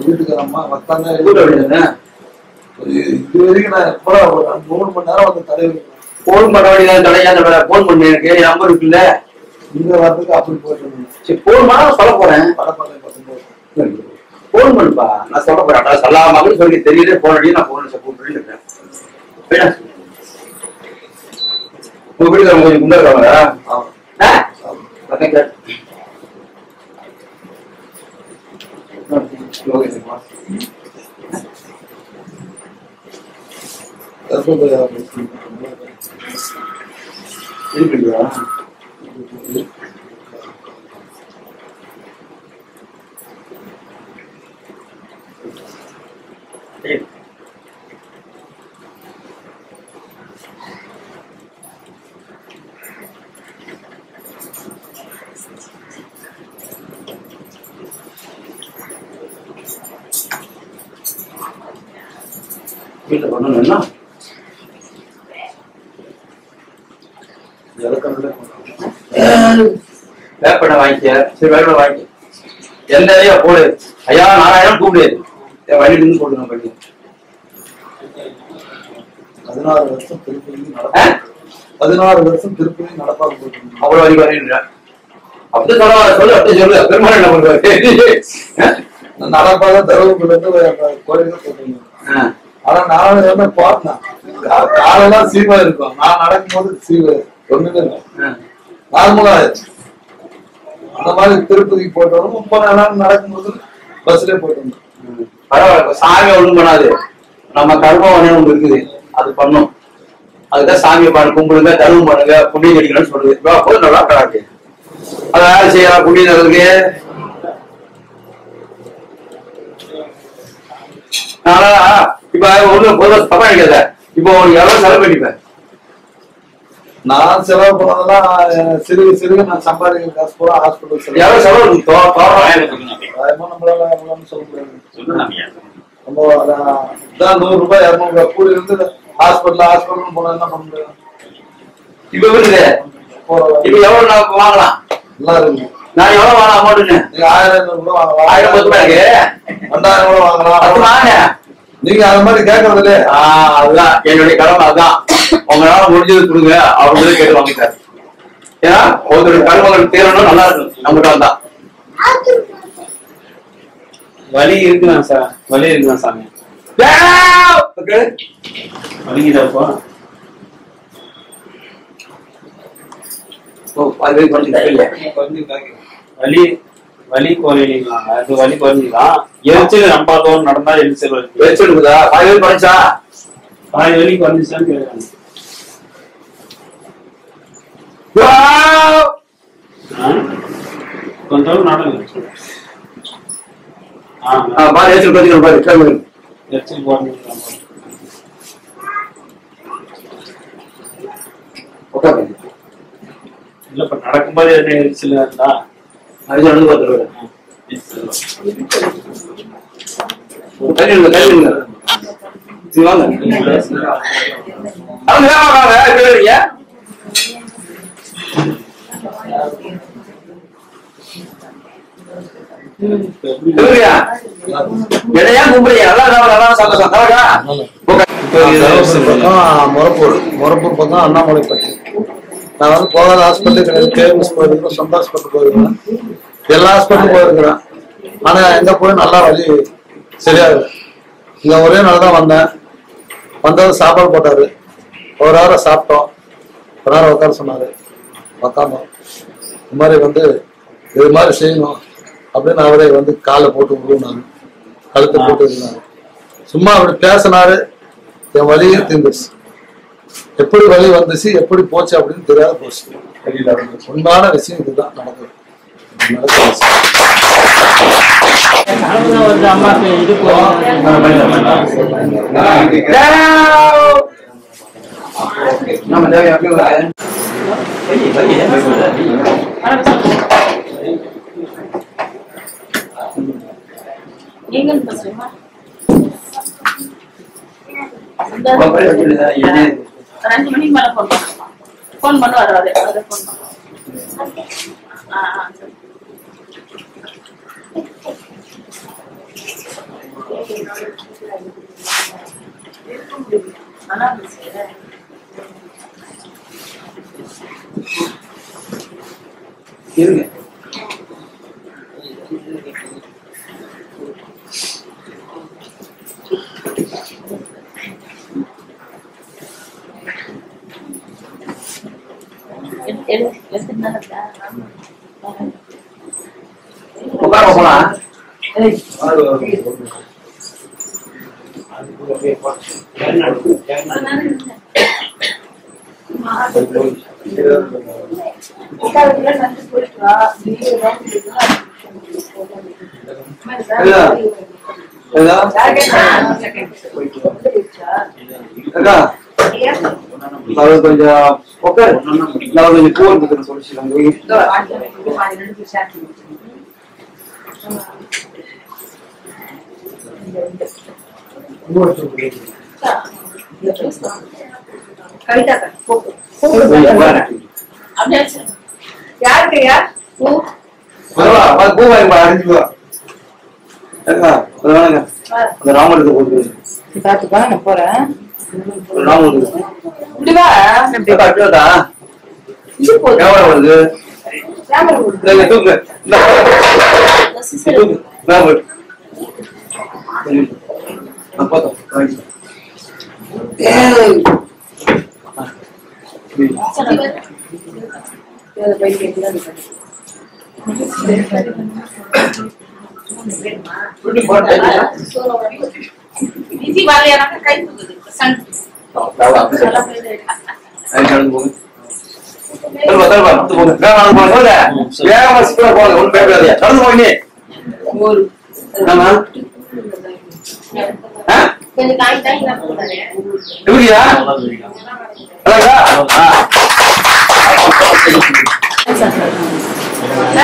வீட்டுக்காரம்மா உட்காந்தா இது வரைக்கும் நான் எப்போ 3 மணி நேரம் வந்து தலைவர் போன் பண்ண வேண்டியதான் தலையா போன் பண்ணு எனக்கு நம்பர் இருக்குல்ல இந்த வாரத்துக்கு அப்படி போயிட்டு சரி போன் பண்ணா சொல்ல போறேன். போன் பண்ணுப்பா, நான் சொல்ல போறேன். சொல்லாம சொல்லி தெரியல, போன் அடி நான் போன் கூப்பிட்டு இருக்கேன். உங்க வீட்டுல கொஞ்சம் குண்டா இருக்காங்களா? இருக்குங்களா? வீட்டுல பண்ணணும்னா வேப்பண்ண வாங்கிக்க. சரி வேப்பண்ண வாங்கிக்க. எந்த ஐயா போடு ஐயா 4000 கூப்பிடு. வழி இருந்து போட்டு நான் பண்ணி 16 வருஷம் திருப்பதி 16 வருஷம் திருப்பதி நடப்பாக போட்டு அவ்வளவு வழி வரீங்க. அப்படி சொல்லு அப்படி சொல்லு. பெருமாள் என்ன பண்ணுவாரு? நடப்பாக தருவபுரில இருந்து கோயிலுக்கு போட்டுருந்தேன். ஆனா நான் என்ன பார்த்தேன், காலெல்லாம் சீவா இருக்கும். நான் நடக்கும்போது சீவ ஒண்ணுமே இல்லை, நார்மலா ஆயிடுச்சு. அந்த மாதிரி திருப்பதிக்கு போயிட்டு வரும். 30 நாள் நடக்கும்போது பஸ்லயே போயிட்டு வந்தோம். பரவாயில்ல, சாமி ஒண்ணும் பண்ணாது. நம்ம கர்மம் ஒண்ணு இருக்குது, அது பண்ணும். அதுதான் சாமியை பாடு கும்பிடுங்க, தர்மம் பண்ணுங்க, புண்ணியம் கிடைக்கணும்னு சொல்லுது. போது நல்லா கடாக்கு அதை வேலை செய்யலாம். புண்ணியம் தரதுக்கு நானா இப்ப ஒண்ணு பொதுவாக தப்பா நினைக்காத. இப்போ உனக்கு எவ்வளவு செலவு பண்ணிப்பேன்? நான் செலவு பண்ணதெல்லாம் சிறுக சிறுக நான் சம்பாதிக்கிற காசு பூரா ஹாஸ்பிட்டல் செலவு. எவ்வளவு செலவு நம்மளால சொல்ல முடியாது. நம்ம அதான் 100 ரூபாய் 200 ரூபாய் கூலி இருந்து ஹாஸ்பிட்டல் போனா என்ன பண்ண முடியும்? இப்ப இருக்குது. இப்ப எவ்வளவு நான் வாங்கலாம்? நல்லா இருக்கு. நான் எவ்வளவு வாங்கலாம் அமௌண்ட்டுன்னு? 1000 கூட வாங்கலாம், 1000 ரூபாய் இருக்கு, 2000 கூட வாங்கலாம். வாங்க. நீங்க அந்த மாதிரி கேட்கறது இல்லையே. அதுதான் என்னுடைய கடமை. அதுதான் உங்களால முடிஞ்சது கொடுங்க அப்படின்னு கேட்டு வாங்கிட்டாரு. ஏன்னா ஒருத்தருடைய கடமைகள் தேரணும், நல்லா இருக்கும். நம்மகிட்ட தான் வலி இருக்குதான் சார், வலி இருக்குதான் சாமி. வலிக்குதாப்பா? வலி வலி குறையிலாம், அது வலி குறைஞ்சிக்கலாம். எரிச்சல் நம்ம தோணும் நடந்தா எரிச்சல் வருது. எரிச்சல் இருக்குதா? பாதி வலி குறைச்சா? பாதி வலி குறைஞ்சிச்சான்னு கேட்கறாங்க. கொஞ்சம் நடங்க. பாதி எரிச்சல் குறைஞ்சிக்கலாம். பாதி எரிச்சல் குறைஞ்சிக்கலாம். இல்ல இப்ப நடக்கும்போது எரிச்சல் இருந்தா அது நடந்து பார்த்துருவேன். முரப்பூர் பக்கம் அண்ணாமலைப்பட்டி. நான் வந்து போகாத ஹாஸ்பிட்டல் கிடையாது. கேஎம்எஸ் போயிருக்கிறேன், சொந்த ஹாஸ்பிட்டல் போயிருக்கிறேன், எல்லா ஹாஸ்பிட்டலும் போயிருக்கிறேன். ஆனா எங்க போய் நல்லா வழி சரியாகுது. இங்க ஒரே நாள் தான் வந்தேன். வந்தது சாப்பாடு போட்டாரு, ஒரு வாரம் சாப்பிட்டோம், ஒரு நேரம் உட்கார சொன்னாரு, உட்காந்தோம். இந்த மாதிரி வந்து இது மாதிரி செய்யணும் அப்படின்னு அவரே வந்து காலை போட்டு விடுனாரு, கழுத்தை போட்டு இருந்தாரு. சும்மா அப்படி பேசினாரு, என் வழியே தீர்ந்துச்சு. எப்படி வழி வந்துச்சு எப்படி போச்சு அப்படின்னு தெரியாத போச்சு. உண்மையான விஷயம் இதுதான் நடக்குது. ஒரு 5 மணிக்கு மேல போன் பண்ணுவாரு. இருங்க உட்கார போலாம். கொஞ்சம் கொஞ்சம் கூறு சொல்லிச்சு. யாருக்கையா பூ வாங்கி அடிச்சு அந்த ராமருக்கு போட்டு பாத்துப்பா நான் போறேன். ராமருக்கு இப்படிவா வருது தூக்கு இது வாழையான கை தூக்குது சன் கொஞ்சம் தாய் தாய் நான் போறேன்.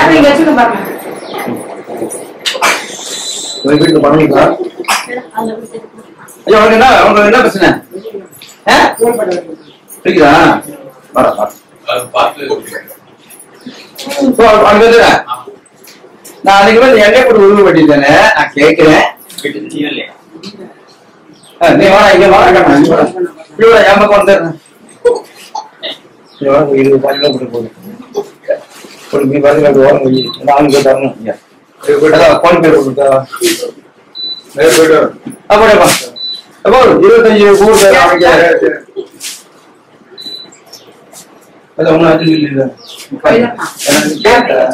நீங்க வச்சுக்க பாருங்க. வீட்டுக்கு பண்ணுவீங்களா? ஐயா உனக்கு என்ன பிரச்சனை? புரியுதா? நான் அன்னைக்கு வந்து எண்ணெய் போட்டு உருவ வெட்டிட்டேனே, நான் கேட்கிறேன். நீ வா, இங்க வா, என் பக்கம் வந்துடுறேன். 20 கிலோமீட்டர் போகுது. நீ பாத்தீங்கன்னா ஓரம் போய் 4 பேர் தரணும். போன் பேர் கொடுத்தா அப்படியேப்பா 25 கூடு ஒன்னும் அஞ்சு இல்லை. கேட்டேன்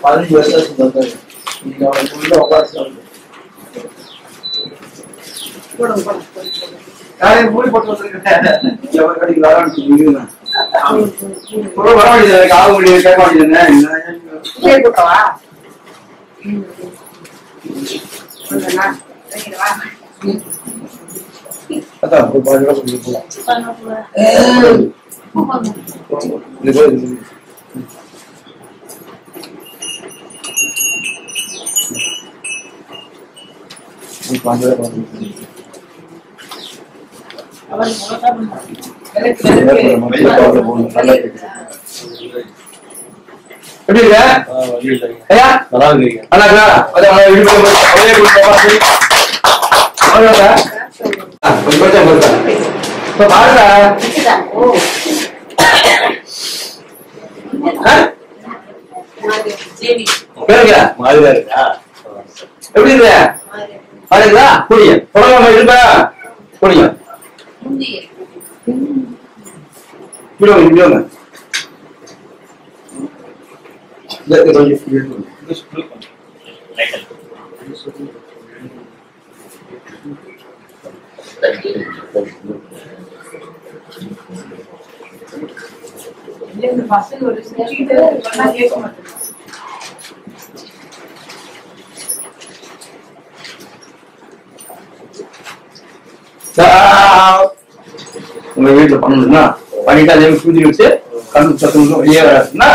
15 வருஷம் நீங்க அவனுக்கு உட்காந்து மூடி போட்டு வந்துருக்கேன். எவ்வளவு கிடைக்கலான்னு வர வேண்டியது கால முடிய கேட்க வேண்டியது. எப்படி இருக்க ஐயா? நல்லா இருக்கா? எப்படி இருக்க? பாருங்களா புரியும் தொடங்க இருப்பா புரியும் பசங்க ஒரு கேட்க மாட்டேன். உங்க வீட்டுல பண்ணணும்னா பண்ணிட்டு அதே பூஜை வச்சு கண்ணு சத்து வெளியே வராதுன்னா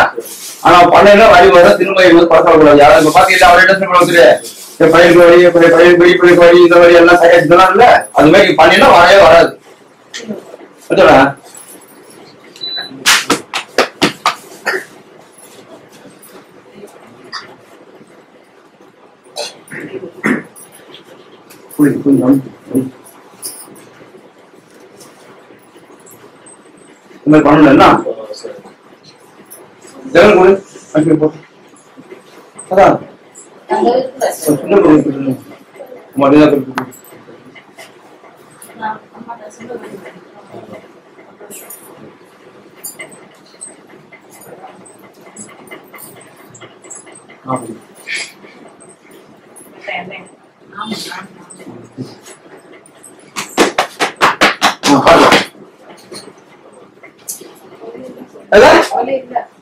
ஆனா பண்ணா வழி வர திரும்ப பழக்கப்படக்கூடாது. யாரும் பாத்தீங்கன்னா அவரை என்ன சொல்லுவாங்க பயிருக்கு வழி பயிருக்கு வழி இந்த வழி எல்லாம் சரியாச்சுதான் இல்ல அது மாதிரி பண்ணினா வரவே வராது. அதோட பண்ணணும்னா ஜெகன் கொடு அதான்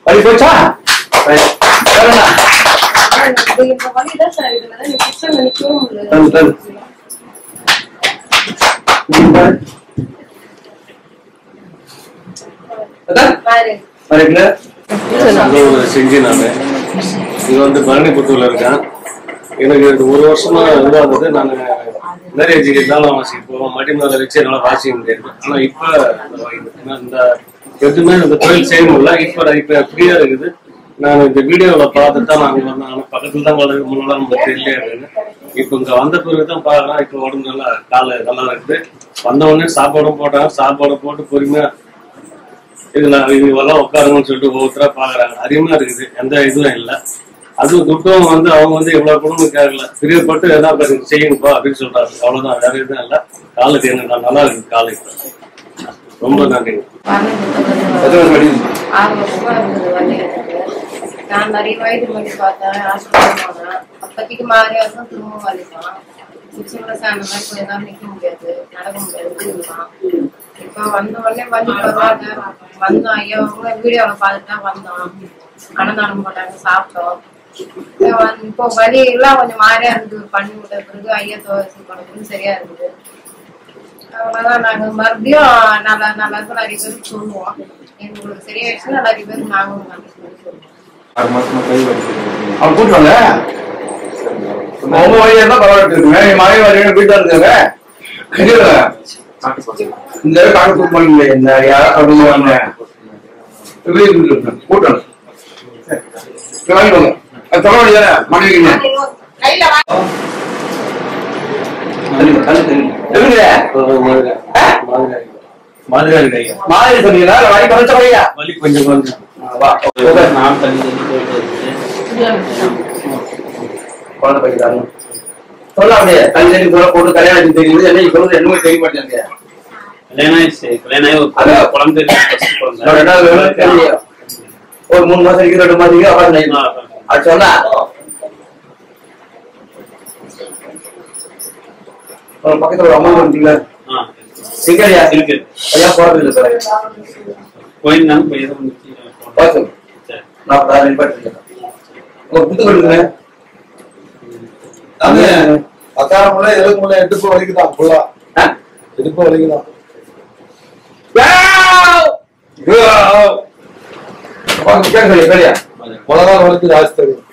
வழி போச்சா? செஞ்சு நானு இது வந்து பரணிபுத்தூர்ல இருக்கேன். எனக்கு ஒரு வருஷமா இதுவாகுது. நான் மேரேஜுக்கு இருந்தாலும் வாசிப்போம், மடிமேல வச்சு என்னால வாசிக்க முடியாது. ஆனா இப்ப இந்த எதுவுமே இந்த தொழில் செய்ய முடியல. இப்ப ஃப்ரீயா இருக்குது. நான் இந்த வீடியோல பார்த்துட்டு தான் நாங்க வந்து ஆனா பக்கத்துல தான் முன்னால நமக்கு தெரியல. இப்ப இங்க வந்த பிறகுதான் பாக்குறேன். இப்ப உடம்பு நல்லா கால நல்லா இருக்குது. வந்த உடனே சாப்பாடும் போட்டாங்க. சாப்பாடு போட்டு பொறுமையா இதுல இவெல்லாம் உட்காருங்கன்னு சொல்லிட்டு ஒவ்வொருத்தரா பாக்குறாங்க. அருமையா இருக்குது, எந்த இதுவும் இல்லை. அதுவும் துக்கம் வந்து அவங்க வந்து இவ்வளவு குடும்பம் கேட்கல, பிரியப்பட்டு ஏதாவது செய்யணுப்பா அப்படின்னு சொல்றாங்க. அவ்வளவுதான், வேற எதுவும் இல்லை. காலுக்கு என்ன நல்லா இருக்குது காலுக்கு. ரொம்ப நன்றிங்க. 6 வருஷமா இருந்தது வலி எனக்கு. நான் நிறைய வயது பண்ணி பார்த்தேன், ஹாஸ்பிட்டல் போனேன். அப்போதைக்கு மாறியா இருக்கும், திரும்ப வலிக்கும். சின்ன அந்த மாதிரி கொஞ்ச நேரம் நிற்க முடியாது, நடக்க முடியாது. இப்போ வந்த உடனே வலி பரவாயில்ல. வந்தோம், ஐயோ வீடியோல பார்த்துட்டு தான் வந்தோம். அன்னதானம் போட்டாங்க, சாப்பிட்டோம். இப்போ வலி எல்லாம் கொஞ்சம் மாறியா இருக்குது. பண்ணி விட்ட பிறகு ஐயா தோசை பண்ண சரியா இருக்குது. அவ்வளவுதான். நாங்க மறுபடியும் நல்லா நல்லா இருக்கும் நிறைய பேருக்கு சொல்லுவோம். எங்களுக்கு சரியாயிடுச்சுன்னா நிறைய பேருக்கு நாங்களும் நல்லா சொல்லுவோம். 6 மாசமா கை வலிக்குது. அவங்க கூட்டுவாங்க உங்க வழியா தான் பரவாயில்ல. மழை வரையும் வீட்டா இருக்காங்க. இந்த காட்டு பண்ணல இந்த யாரும் கூட்டணும் வாங்கிக்கோங்க. சொல்ல வேண்டியதானே மனைவிங்க மாதிரி சொன்னீங்களா? வழி குறைச்ச வழியா? வலி கொஞ்சம் கொஞ்சம் நான் தண்ணி குழந்தை படிக்கிறாங்க. சொல்ல அப்படியே தண்ணி தண்ணி கூட போட்டு கல்யாணம் தெரியுது. என்ன சொல்றது என்னமே தெரிய மாட்டேங்க. ஒரு 3 மாசம் 2 மாசத்துக்கு அப்புறம் அது சொன்னா பக்கத்துல ஒரு அம்மா இருக்கீங்களா? சிங்கரியா இருக்கு. ஐயா போறது இல்லை சார். புத்து கொடுக்குறேன். அக்காரமுள்ள எதுக்குள்ள இடுப்பு வலிக்குதான். ஃபுல்லா இடுப்பு வலிக்குதான். மிளகா வலிக்கு ஜாஸ்தி தெரியும்.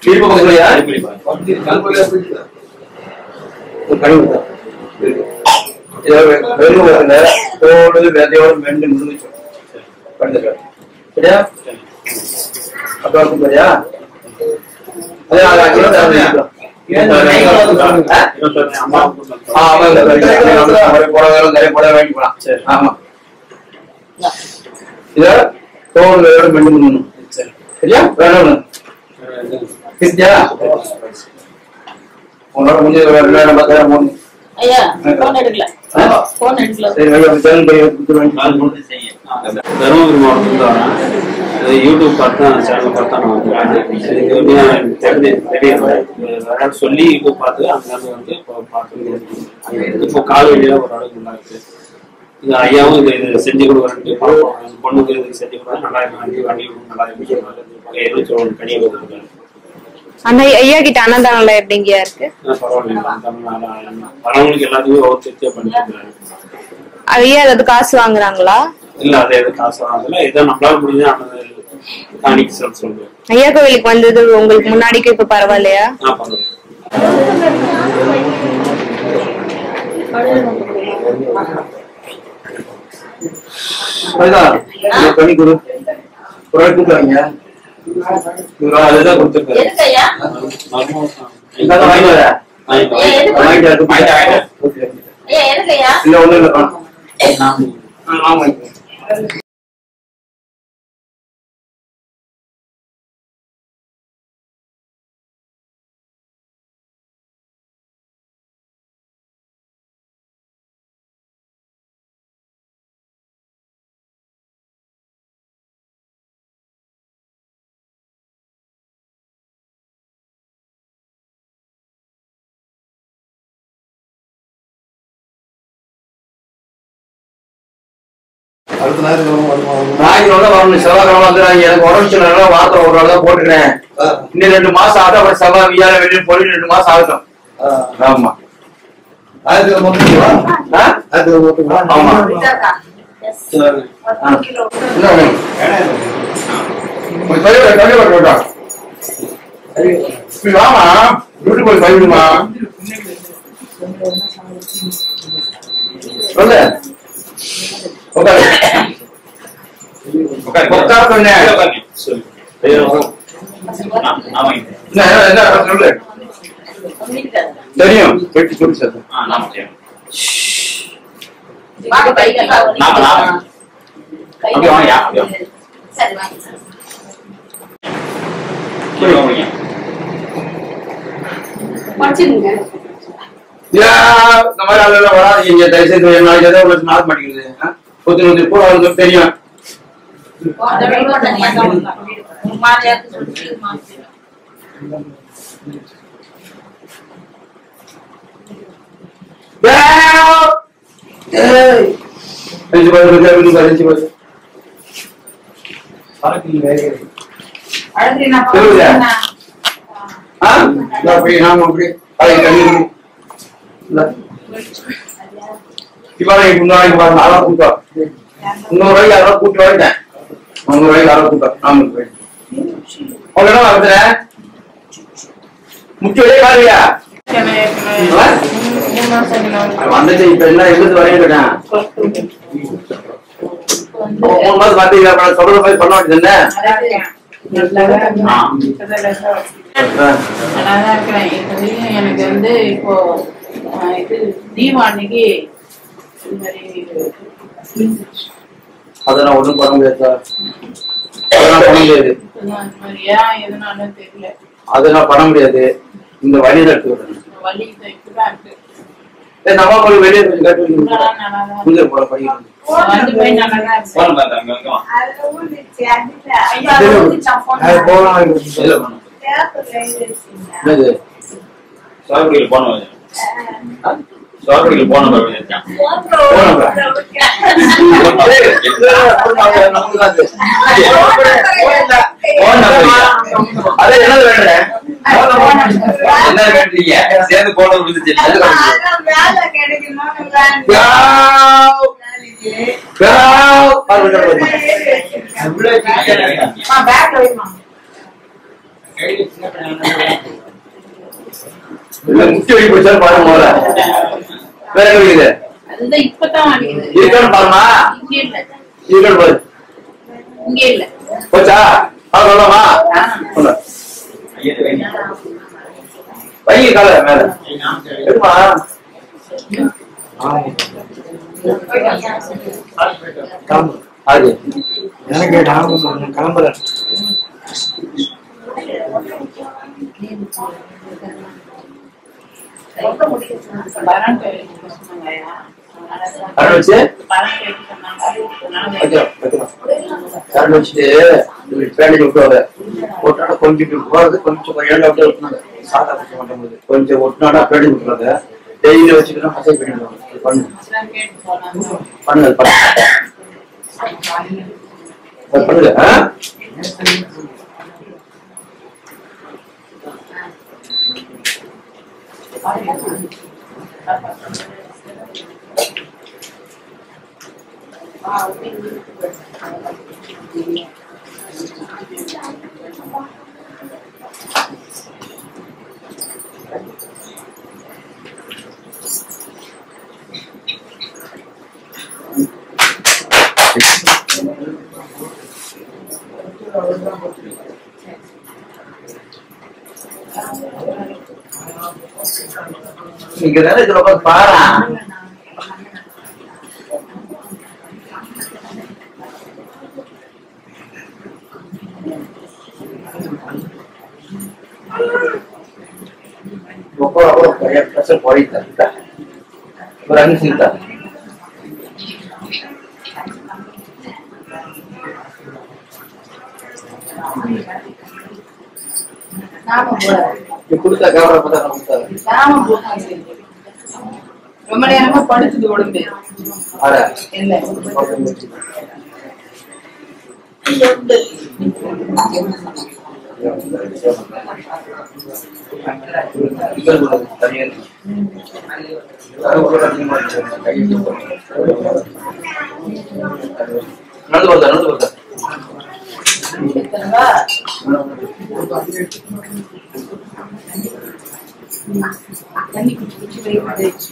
தோடு விதையோடு மெண்டு முடிச்சு சரியா? அப்புறம் சரியா? ஆமா இத தோடு விதையோடு மெண்டு முடிக்கணும். சரியா? வேணும் சரியா? உன்னோட முடிஞ்சது ஐயா போன் எடுக்கல. போன் எடுக்கல. தருமபுரி மாவட்டத்தில் தான் யூடியூப் பார்த்தா சேனல் பார்த்தா நான் தெரியும் சொல்லி யூடியூப் பார்த்து அந்த வந்து இப்போ பார்த்து இப்போ கால் வழியாக ஒரு அளவுக்கு நல்லா இருக்கு. இது ஐயாவும் இது செஞ்சு கொடுக்குறேன்ட்டு பார்ப்போம். பொண்ணுக்கு இது செஞ்சு கொடுத்தா நல்லா இருக்கு, வண்டி நல்லா இருக்கு. கனியை கொடுத்துருக்காரு. அந்த ஐயா கிட்ட அன்னதானம் எப்படிங்கயா இருக்கு? வரவங்களுக்கு எல்லாத்துக்கும் திருப்தியா பண்ணிட்டு ஐயா ஏதாவது காசு வாங்குறாங்களா? இல்ல அது எது காசு வாங்கல. ஏதோ நம்மளால முடிஞ்ச காணிக்கு சொல்லுங்க. ஐயா கோவிலுக்கு வந்தது உங்களுக்கு முன்னாடிக்கு இப்ப பரவாயில்லையா? பண்ணி கொடு. கூப்பிடுறாங்க அதுதான் கொடுத்துருக்காரு. இல்ல ஒண்ணு இல்ல. அடுத்த ஞாயிற்றுக்கிழமை ஞாயிற்றுக்கிழமை வரணும். செவ்வாய்க்கிழமை வந்து நான் எனக்கு உடம்பு சரியில்லை, வாரத்தில் ஒரு நாள் தான் போட்டுக்கிறேன். இன்னும் 2 மாசம் ஆகும். அப்புறம் செவ்வாய் வியாழ வெளியே போய் 2 மாசம் ஆகட்டும். ஆமா ஞாயிற்றுக்கிழமை ஆமா வாமா வீட்டுக்கு போய் பயிடுமா சொல்லு. சொல்லு தெரியும் வெட்டி சொல்லி சார். இந்த மாதிரி ஆளுநர் வராதிங்க தயவுசெய்து. நாளைக்கு ஏதோ உங்களுக்கு நாள் மாட்டேங்குது. ஒருத்தர் கூட அவங்களுக்கு தெரியும். கூட்டு வந்துட்டேன். 300 ரூபாய்க்கு யாரோ கூட்டம் 400 ரூபாய் முக்கிய காரியா வந்துச்சு. இப்ப என்ன எங்களுக்கு வரையும் கேட்டேன். 3 மாசம் பாத்தீங்களா சொல்ற மாதிரி பண்ண வேண்டியது. எனக்கு வந்து இப்போ இது தீபாவளிக்கு அதெல்லாம் ஒண்ணும் பண்ண முடியாது சார். அதெல்லாம் பண்ண முடியாது. அதெல்லாம் பண்ண முடியாது. இந்த வழியில எடுத்து விடுறேன். நம்ம போய் வெளியே கொஞ்சம் கட்டு போற பையன் அதே என்ன வேண்டேன் என்ன வேண்டீங்க சேர்ந்து போன விழுந்துச்சு. முக்கிய வழி போச்சாலும் பாருங்க. போல வேற இருக்குது இருக்கான்னு பாருமா. இருக்கான்னு பாரு போச்சா சொல்லலாமா வைங்க கால மேல எடுமா. எனக்கு கிளம்புறேன். கொஞ்சம் ஒட்டினாடா பேடி விட்டுறாங்க. டெய்லி வச்சுக்கிட்டா மசாஜ் பண்ணிடுவாங்க. பண்ணுங்க நீங்க தானே இதுல உட்காந்து பாரா. berani cerita. Dia kulit agak berapa dah kamu tahu? ரொம்ப நேரமா படுத்துது உடம்பு இல்ல தண்ணி குச்சி குச்சி போயிடுச்சு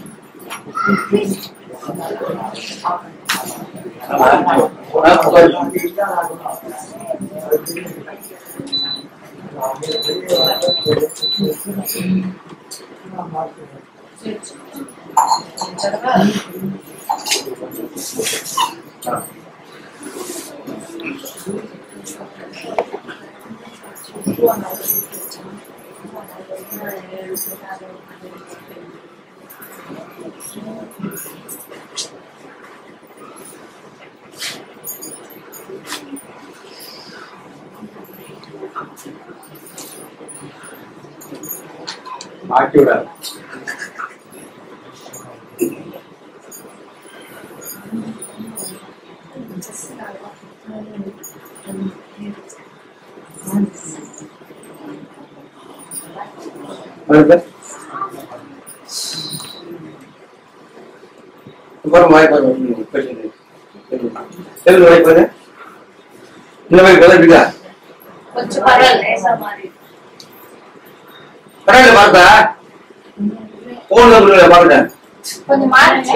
ஆக்கி விடாது. கொஞ்சம் பரவாயில்ல மாதிரி பரவாயில்ல பார்த்தா போன்ல பாருட்டேன் கொஞ்சம் மாறிச்சு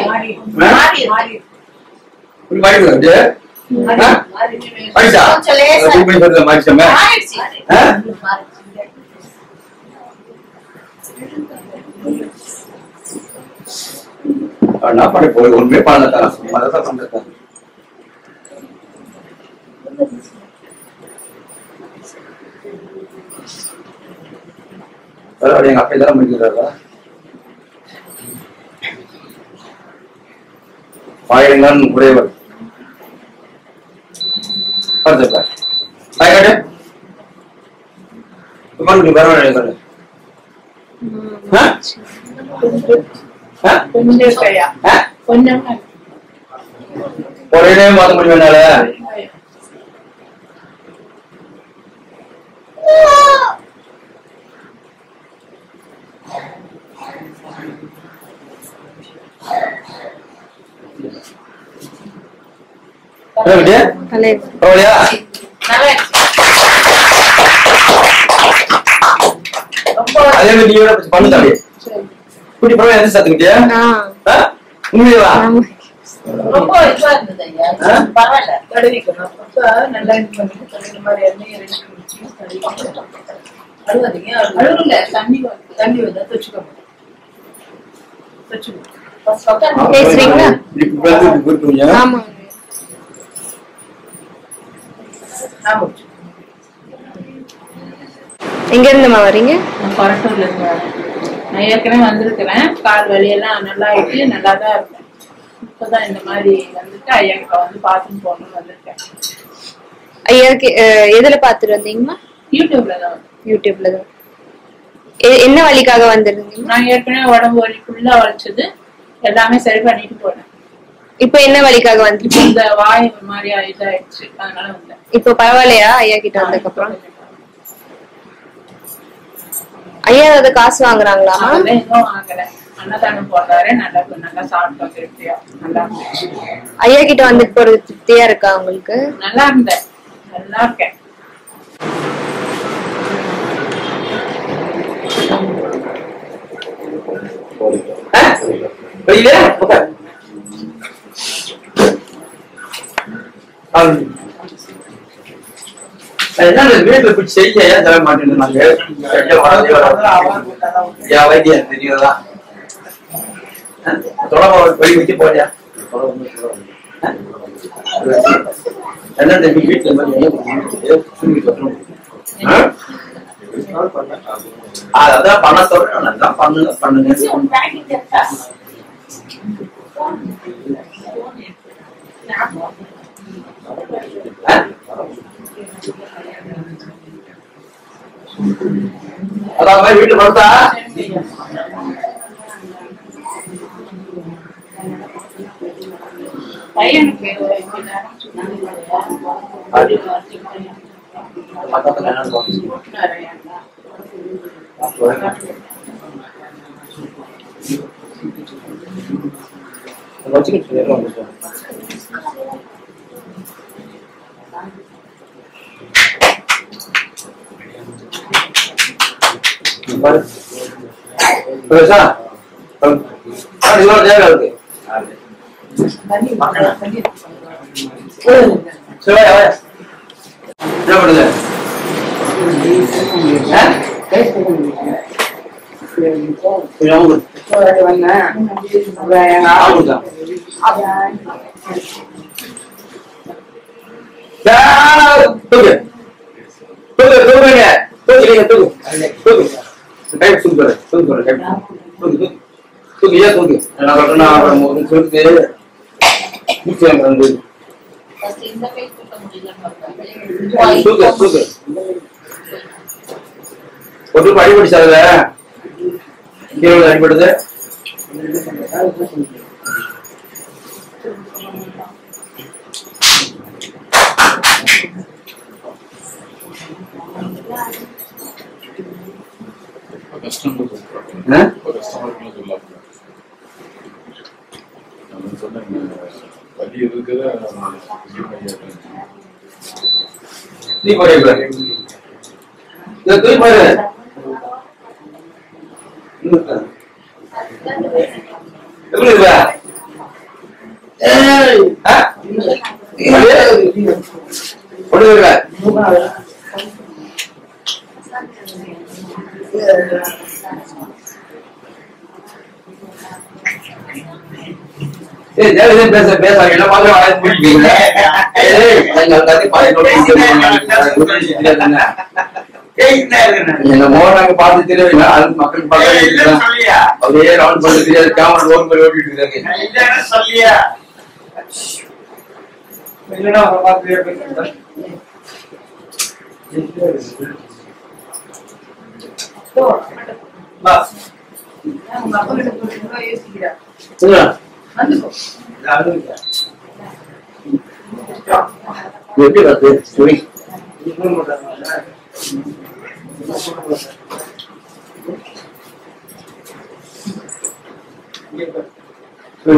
ஒன்றுமே பண்ணத்தான் பண்றேன் எங்க அப்பா இதெல்லாம் முடிக்கிறாரா பாயங்கள் குறைவர் பாய்காட்டு பரவாயில்ல ஒரே மாத்த முடியும்னால அதே மாதிரி நீ பண்ணு தம்பி குட்டி பரவாயில்ல எந்த சத்துக்கிட்டியா உண்மையா ரொம்ப இதுவா இருந்தது ஐயா பரவாயில்ல தடவிக்கணும் அப்ப நல்லா இது பண்ணிட்டு இந்த மாதிரி எண்ணெய் அழுவாதீங்க அழுவுல தண்ணி வந்து தச்சுக்கோங்க பேசுறீங்களா? ஆமா. எங்க இருந்துமா வரீங்க? நான் கொரட்டூர்ல இருந்து வரேன். நான் ஏற்கனவே வந்திருக்கிறேன். கால் வலியெல்லாம் நல்லா ஆயிட்டு நல்லா தான் இருக்கேன். இப்பதான் இந்த மாதிரி வந்துட்டு ஐயா கிட்ட வந்து பார்த்துட்டு போகணும்னு வந்திருக்கேன். ஐயாக்கு எதுல பாத்துட்டு வந்தீங்கம்மா? யூடியூப்ல தான். யூடியூப்ல தான். என்ன வலிக்காக வந்திருந்தீங்க? நான் ஏற்கனவே உடம்பு வலி ஃபுல்லா வலிச்சது எல்லாமே சரி பண்ணிட்டு போனேன். இப்ப என்ன வலிக்காக வந்துருக்கீங்க? இந்த வாய் ஒரு மாதிரி இதாயிடுச்சு, அதனால வந்தேன். இப்ப பரவாயில்லையா ஐயா கிட்ட வந்ததுக்கு அப்புறம்? ஐயா ஏதாவது காசு வாங்குறாங்களா? இன்னும் வாங்கல. அன்னதானம் போடுறாரு, நல்லா நல்லா சாப்பிட்டோம் திருப்தியா. நல்லா இருந்துச்சு. ஐயா கிட்ட வந்து போறது திருப்தியா இருக்கா உங்களுக்கு? நல்லா இருந்தேன், நல்லா இருக்கேன். வீட்டுல போய் செய்ய ஏன் தர மாட்டேன்னு வைத்தியம் தெரியுதா வெளி வச்சு போறியா என்ன வீட்டுல அதான் பண்ண சொல்றேன், நல்லா பண்ணுங்க பண்ணுங்க. அதான் வீட்டுல பார்த்தா பையனுக்கு அடிபடி சார் கீழே அடிபடுது. நீ பாரு தூய் பாரு எப்படி இருக்க பேச பேச என்ன மாதிரி என்னமோ நாங்க பார்த்து தெரியல அது மக்களுக்கு பார்த்து அப்படியே ரவுண்ட் பண்ண தெரியாது கேமரா ரோல் பண்ணி ஓட்டிட்டு இருக்காங்க சொல்லியா எப்படி பார்த்து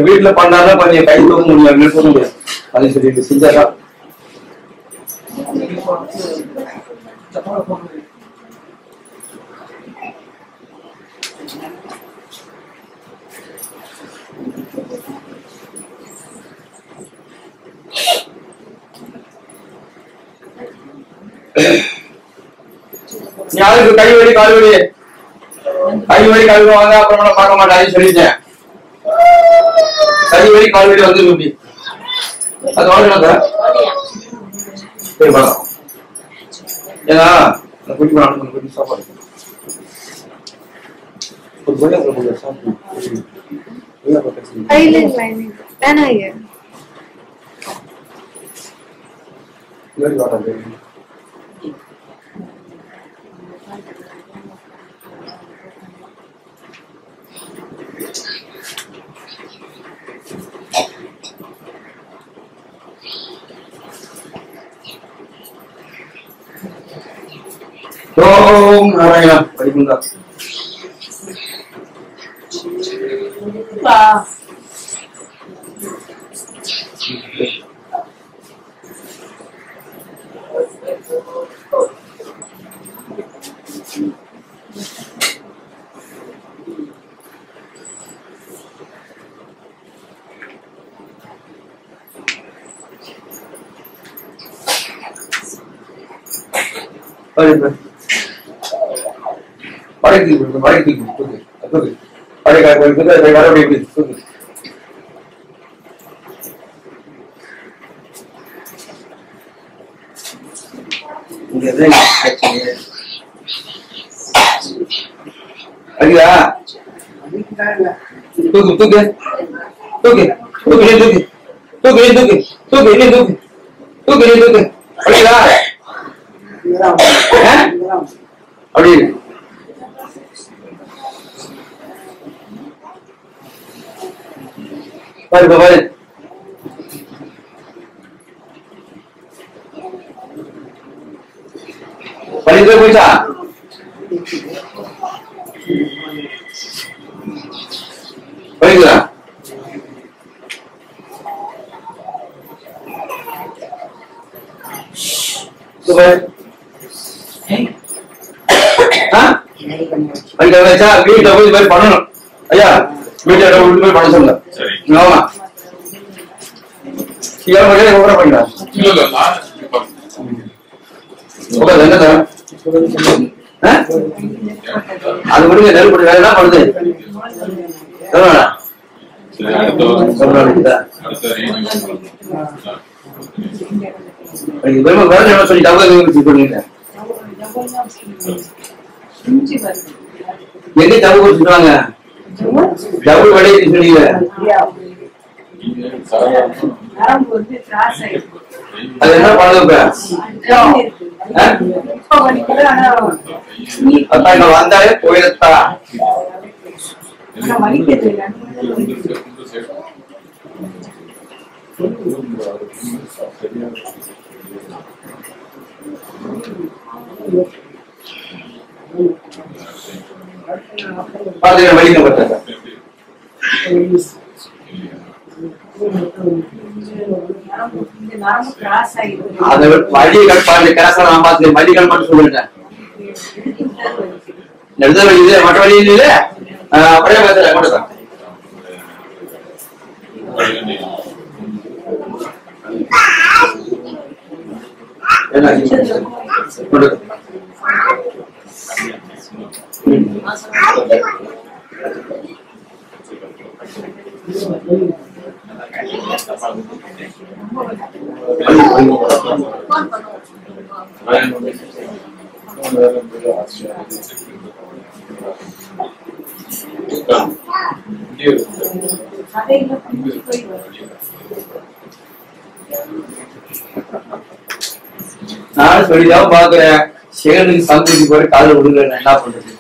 வீட்டுல பண்ணாதான் கொஞ்சம் கை தூக்க முடியும் சொல்ல முடியாது அது சொல்லிட்டு செஞ்சாக்கா யாருக்கு கை வலி கால் வலி கழுவுவாங்க அப்புறம் பார்க்க மாட்டாங்க சொல்லிட்டேன். கை வலி கால் வலி வந்து அது வாங்க ஏன்னா குட்டி பண்ணணும் குட்டி சாப்பாடு ஓம் நாராயணா படிக்குங்க அப்படி பாரு படிக்க போயிட்டா படிக்கலாம் படிக்க வச்சா வீட்டுல போய் போய் பண்ணணும் ஐயா வீட்டுல போய் பண்ண சொல்லுங்க ஆமா பண்ணிக்கலாம் என்ன தரம் அது முடிஞ்ச நெருப்படி வேலை தான் பண்ணுது சொல்லி தவிர எங்க தவிர சொல்லுவாங்க டபுள் வடை சொன்னீங்க அது என்ன பண்ணுங்க அப்ப இங்க வந்தாலே போயிடத்தா பாத்தீங்கன்னா வலிக்க பட்டாங்க அதை வழிகள் பாட்டு கிராசம் நான் பார்த்து வழிகள் மட்டும் சொல்லிட்டேன் எடுத்த வழி இது மற்ற வழி இல்ல அப்படியே பேசுறேன் கொடுத்தேன் நான் சொல்லிதான் பாக்குறேன் சேகனுக்கு சந்தைக்கு போய் காலை விடுங்க என்ன பண்றது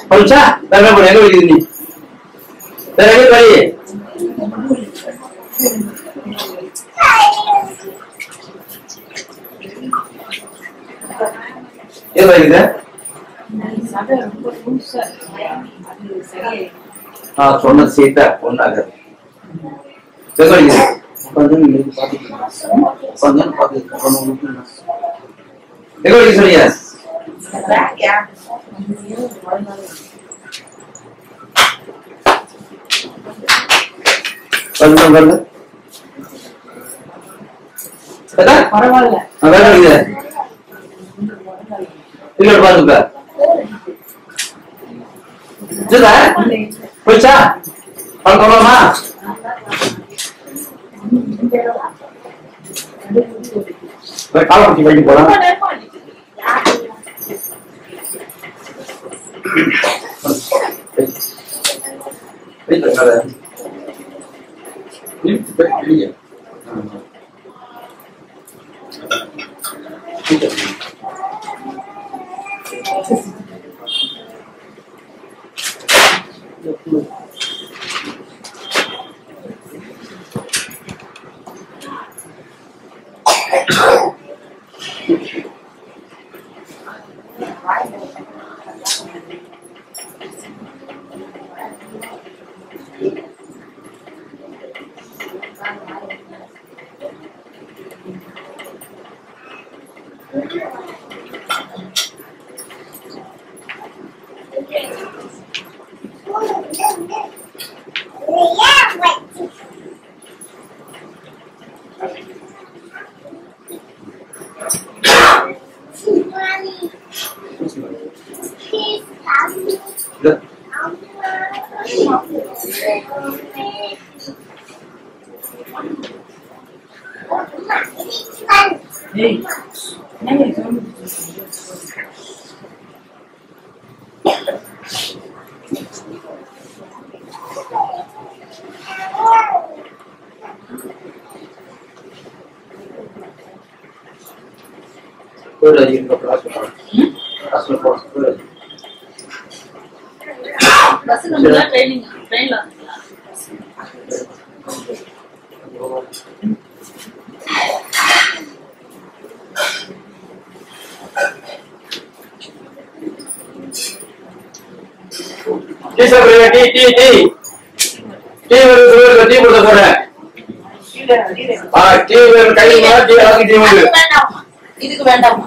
பஞ்சா வேற போற எங்க வலிக்குது நீ வேற எங்க வலி ஏன் வலிக்குது சொன்ன சீட்டா ஒன்னாக எங்க வலிக்குது எங்க வலிக்குது சொல்லியா பரவாயில்ல பாருங்க போயிச்சா பண்ணலாமா காலப்பட்டி பண்ணி போலாம் Mommy. இதுக்கு வேண்டாமா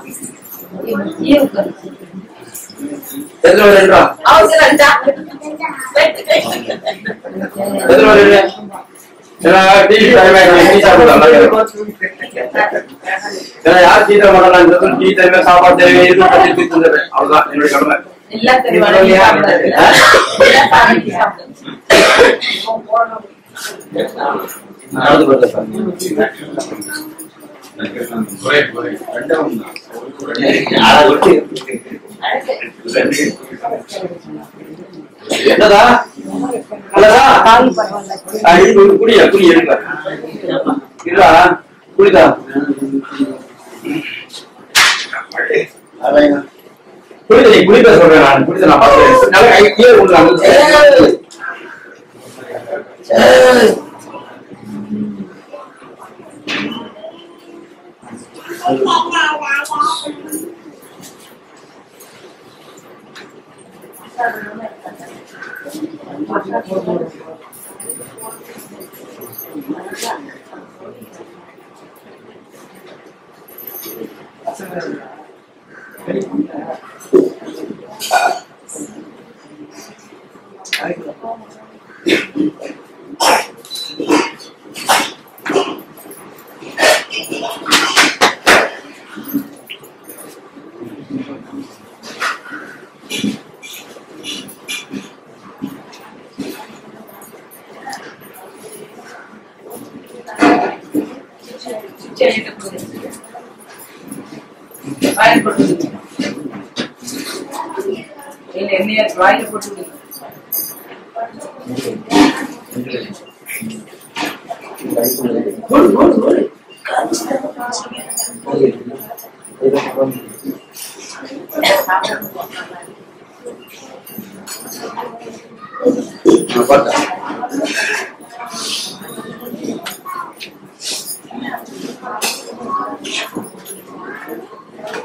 யார் சீக்கிரம் பண்ணலாம் டீ தருவேன் சாப்பாடு தருவேன் அவ்வளவுதான் என்னுடைய கடமை. என்னதா குடியா குடி எடுக்க குடிதா குடித நீ குடிப்ப சொல்றேன் நான் குடித நான் பார்த்தேன் நல்ல கையே விடுறாங்க.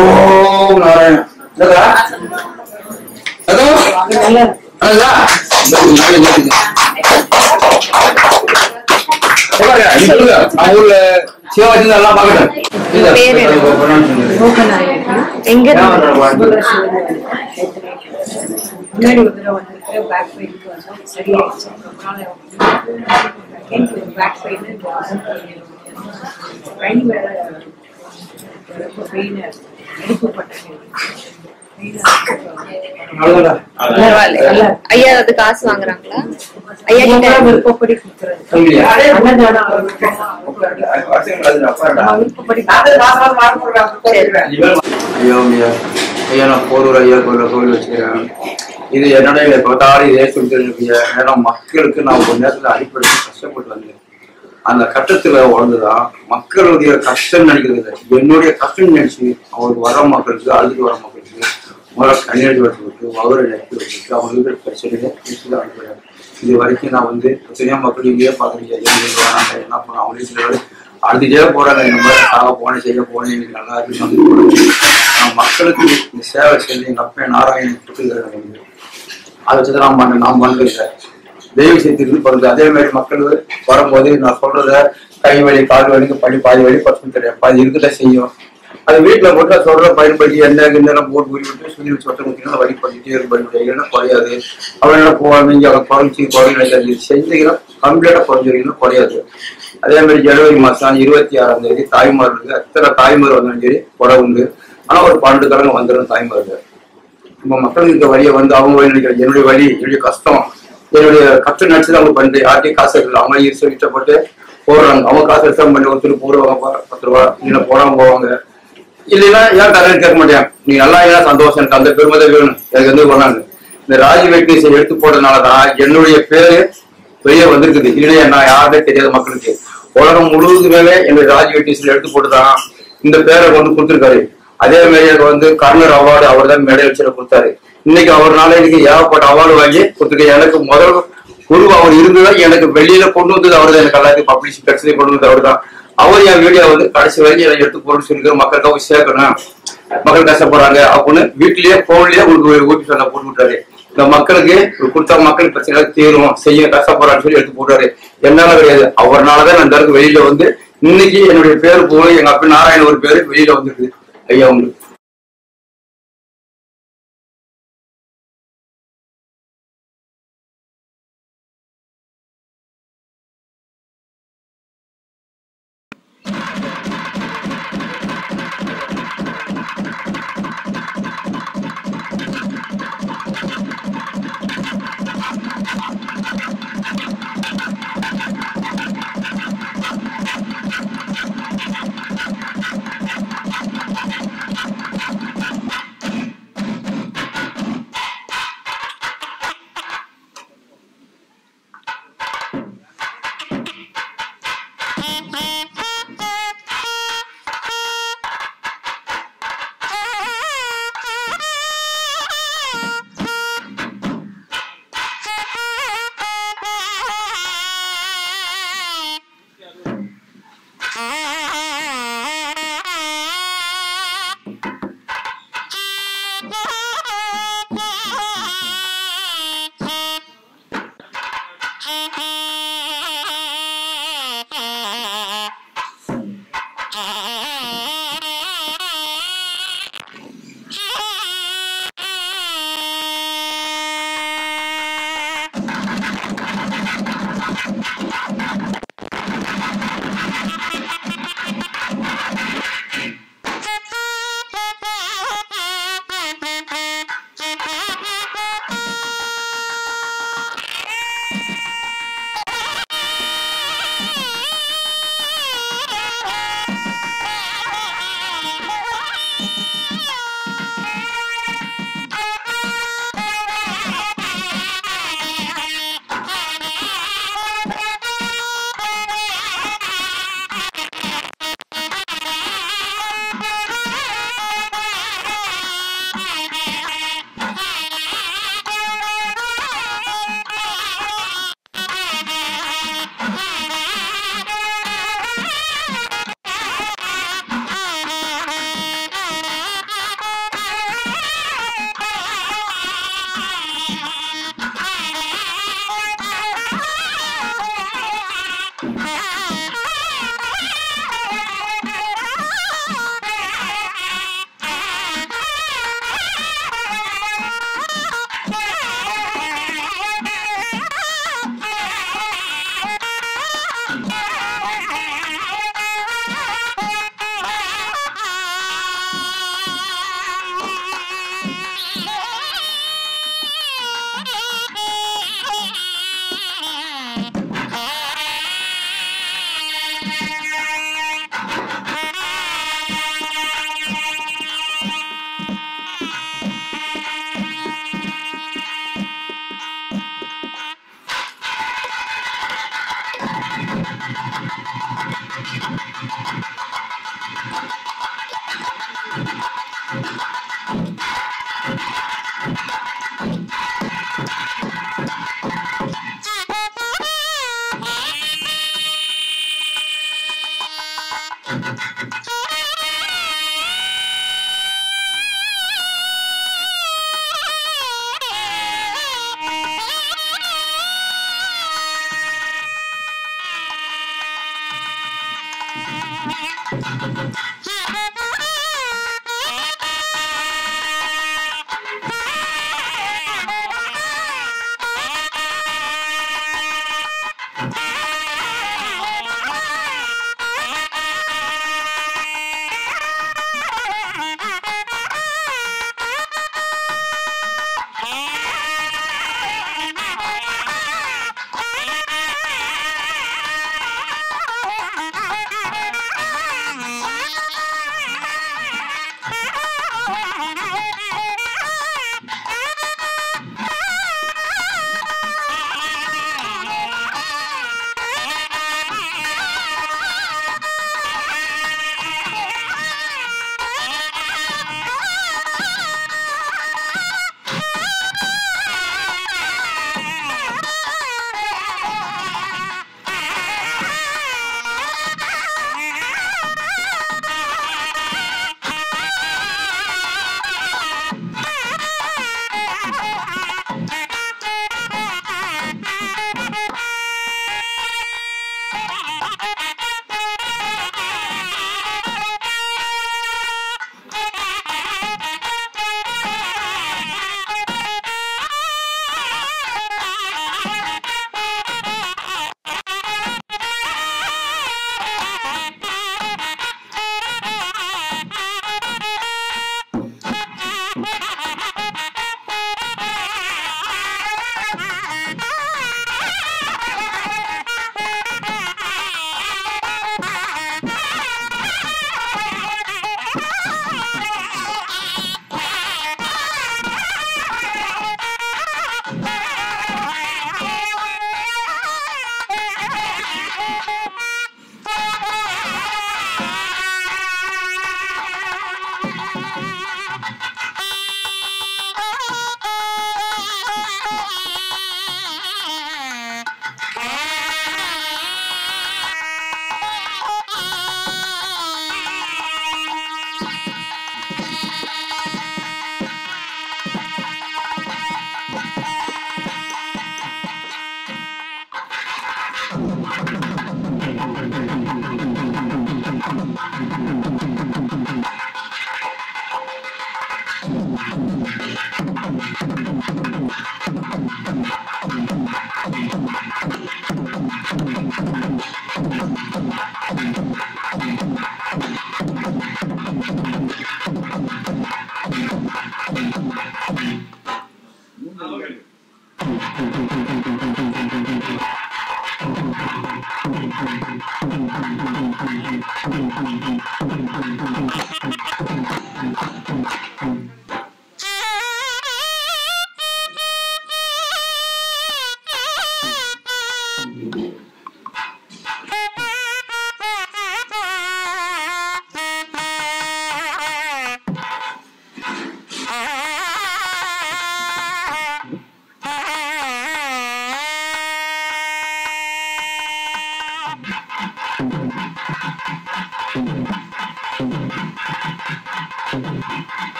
ஓம் நாராயண ஊர்ல சிவாஜி எல்லாம் பாக்கட்டேன். முன்னாடி ஒரு தடவை வந்துட்டு பேக் பெயினுக்கு வந்தோம், சரியாயிடுச்சு. பேக் பெயின் கை வேற ரொம்ப பெயின் எடுக்கப்பட்டது. ஐயா அது காசு வாங்குறாங்களா? ஐயா கிட்ட விருப்பப்படி ஐயா நான் போரூர் ஐயா கோயில் வச்சுக்கிறேன். இது என்னுடைய பார்த்தாலும் இதே சொல்லிட்டு ஏன்னா மக்களுக்கு நான் ஒரு நேரத்துல அடிப்படை கஷ்டப்பட்டு வந்தேன். அந்த கட்டத்துல உடந்துதான் மக்களுடைய கஷ்டம் நினைக்கிறது என்னுடைய கஷ்டம் நினைச்சு அவங்களுக்கு வர மக்களுக்கு அழுது வர மக்களுக்கு முதல்ல கண்ணீர் வச்சுக்கிட்டு வகுரை நெருக்கி வச்சுக்கிட்டு அவங்க இருக்கிற பிரச்சனையை அனுப்புறேன். இது வரைக்கும் நான் வந்து எத்தனையோ மக்கள் இங்கேயே பார்க்குறீங்க என்ன பண்ண அவங்களே சில பேர் அழுதுட்டே போறாங்க. இந்த மாதிரி சாக போனேன் செய்ய போனேன் எனக்கு நல்லா இருக்குன்னு வந்து போடுறேன். நான் மக்களுக்கு இந்த சேவை செஞ்சு எங்க அப்பா நாராயணன் கொடுத்துருக்காங்க. அதை வச்சுதான் நான் பண்ணுறேன். தெய்வ சேர்த்து பிறகு அதே மாதிரி மக்கள் வரும்போது நான் சொல்றத கை வலி கால் வலிக்கு பாதி வலி பசங்க கிடையாது பாதி இருக்குதான் செய்யும். அது வீட்டுல போட்டு சொல்ற பயன்படுத்தி எண்ணெய் போட்டு விட்டு சுற்றி வச்சு ஒருத்தவங்க வலி பண்ணிட்டே இருக்கும். இல்லைன்னா குறையாது. அவனால போவாங்க அவங்க குறைஞ்சி குறைஞ்சி செஞ்சீங்கன்னா கம்ப்ளீட்டா குறைஞ்சிருக்கீங்கன்னா குறையாது. அதே மாதிரி ஜனவரி மாசம் 26ஆம் தேதி தாய்மார்களுக்கு அத்தனை தாய்மார் வந்தாலும் சரி கொடை உண்டு. ஆனா ஒரு 12 தடவை வந்துடும் தாய்மார்கள். நம்ம மக்களுக்கு இந்த வழியை வந்து அவங்க வழி நினைக்கிறேன். என்னுடைய வழி என்னுடைய கஷ்டம் என்னுடைய கஷ்டம் நினைச்சுதான் அவங்க பண்ணிட்டு யார்ட்டையும் காசு இல்லை. அவங்க ஈர்த்து விட்டப்பட்டு போடுறாங்க. அவங்க காசு ரிசர்வ் பண்ணி ஒருத்தர் போடுவாங்க 10 ரூபா, இல்ல போறாங்க போவாங்க. இல்லைன்னா ஏன் தரேன்னு கேட்க மாட்டேன். நீ நல்லா ஏன்னா சந்தோஷம், எனக்கு அந்த பெருமை வேணும், எனக்கு வந்து பண்ணாங்க. இந்த ராஜ் வெட்னஸை எடுத்து போட்டதுனாலதான் என்னுடைய பேரு வெளியே வந்திருக்குது. இல்லையா நான் யாருமே தெரியாத மக்களுக்கு உலகம் முழுவதுமே என்னுடைய ராஜ் வெட்னஸ்ல எடுத்து போட்டுதான் இந்த பேரை வந்து கொடுத்துருக்காரு. அதே மாதிரி எனக்கு வந்து கர்னர் அவார்டு அவர் தான் மேடை வச்சு கொடுத்தாரு. இன்னைக்கு அவர்னால எனக்கு ஏகப்பட்ட அவார்டு வாங்கி கொடுத்துருக்கேன். எனக்கு முதல் குரு அவர் இருந்துதான் எனக்கு வெளியில கொண்டு வந்தது அவர் தான். எனக்கு எல்லாத்தையும் பப்ளிஷ் பிரச்சனை கொண்டு வந்தது அவர் தான். அவர் என் வீடியோ வந்து கடைசி வரைக்கும் எனக்கு எடுத்து போட்டு சொல்லிக்கிற மக்களுக்காக போய் சேர்க்கணும், மக்கள் கஷ்டப்படுறாங்க அப்படின்னு வீட்லயே போன்லயே உங்களுக்கு ஊட்டி சொன்ன போட்டு விட்டாரு. இந்த மக்களுக்கு கொடுத்தா மக்கள் பிரச்சனை தீரும், செய்ய கஷ்டப்படுறான்னு சொல்லி எடுத்து போட்டாரு. என்னால கிடையாது, அவர்னாலதான் நான் இந்த வெளியில வந்து இன்னைக்கு என்னுடைய பேரு போய் எங்க அப்பா நாராயண ஒரு பேரு வெளியில வந்துருக்கு ஐயா உங்களுக்கு.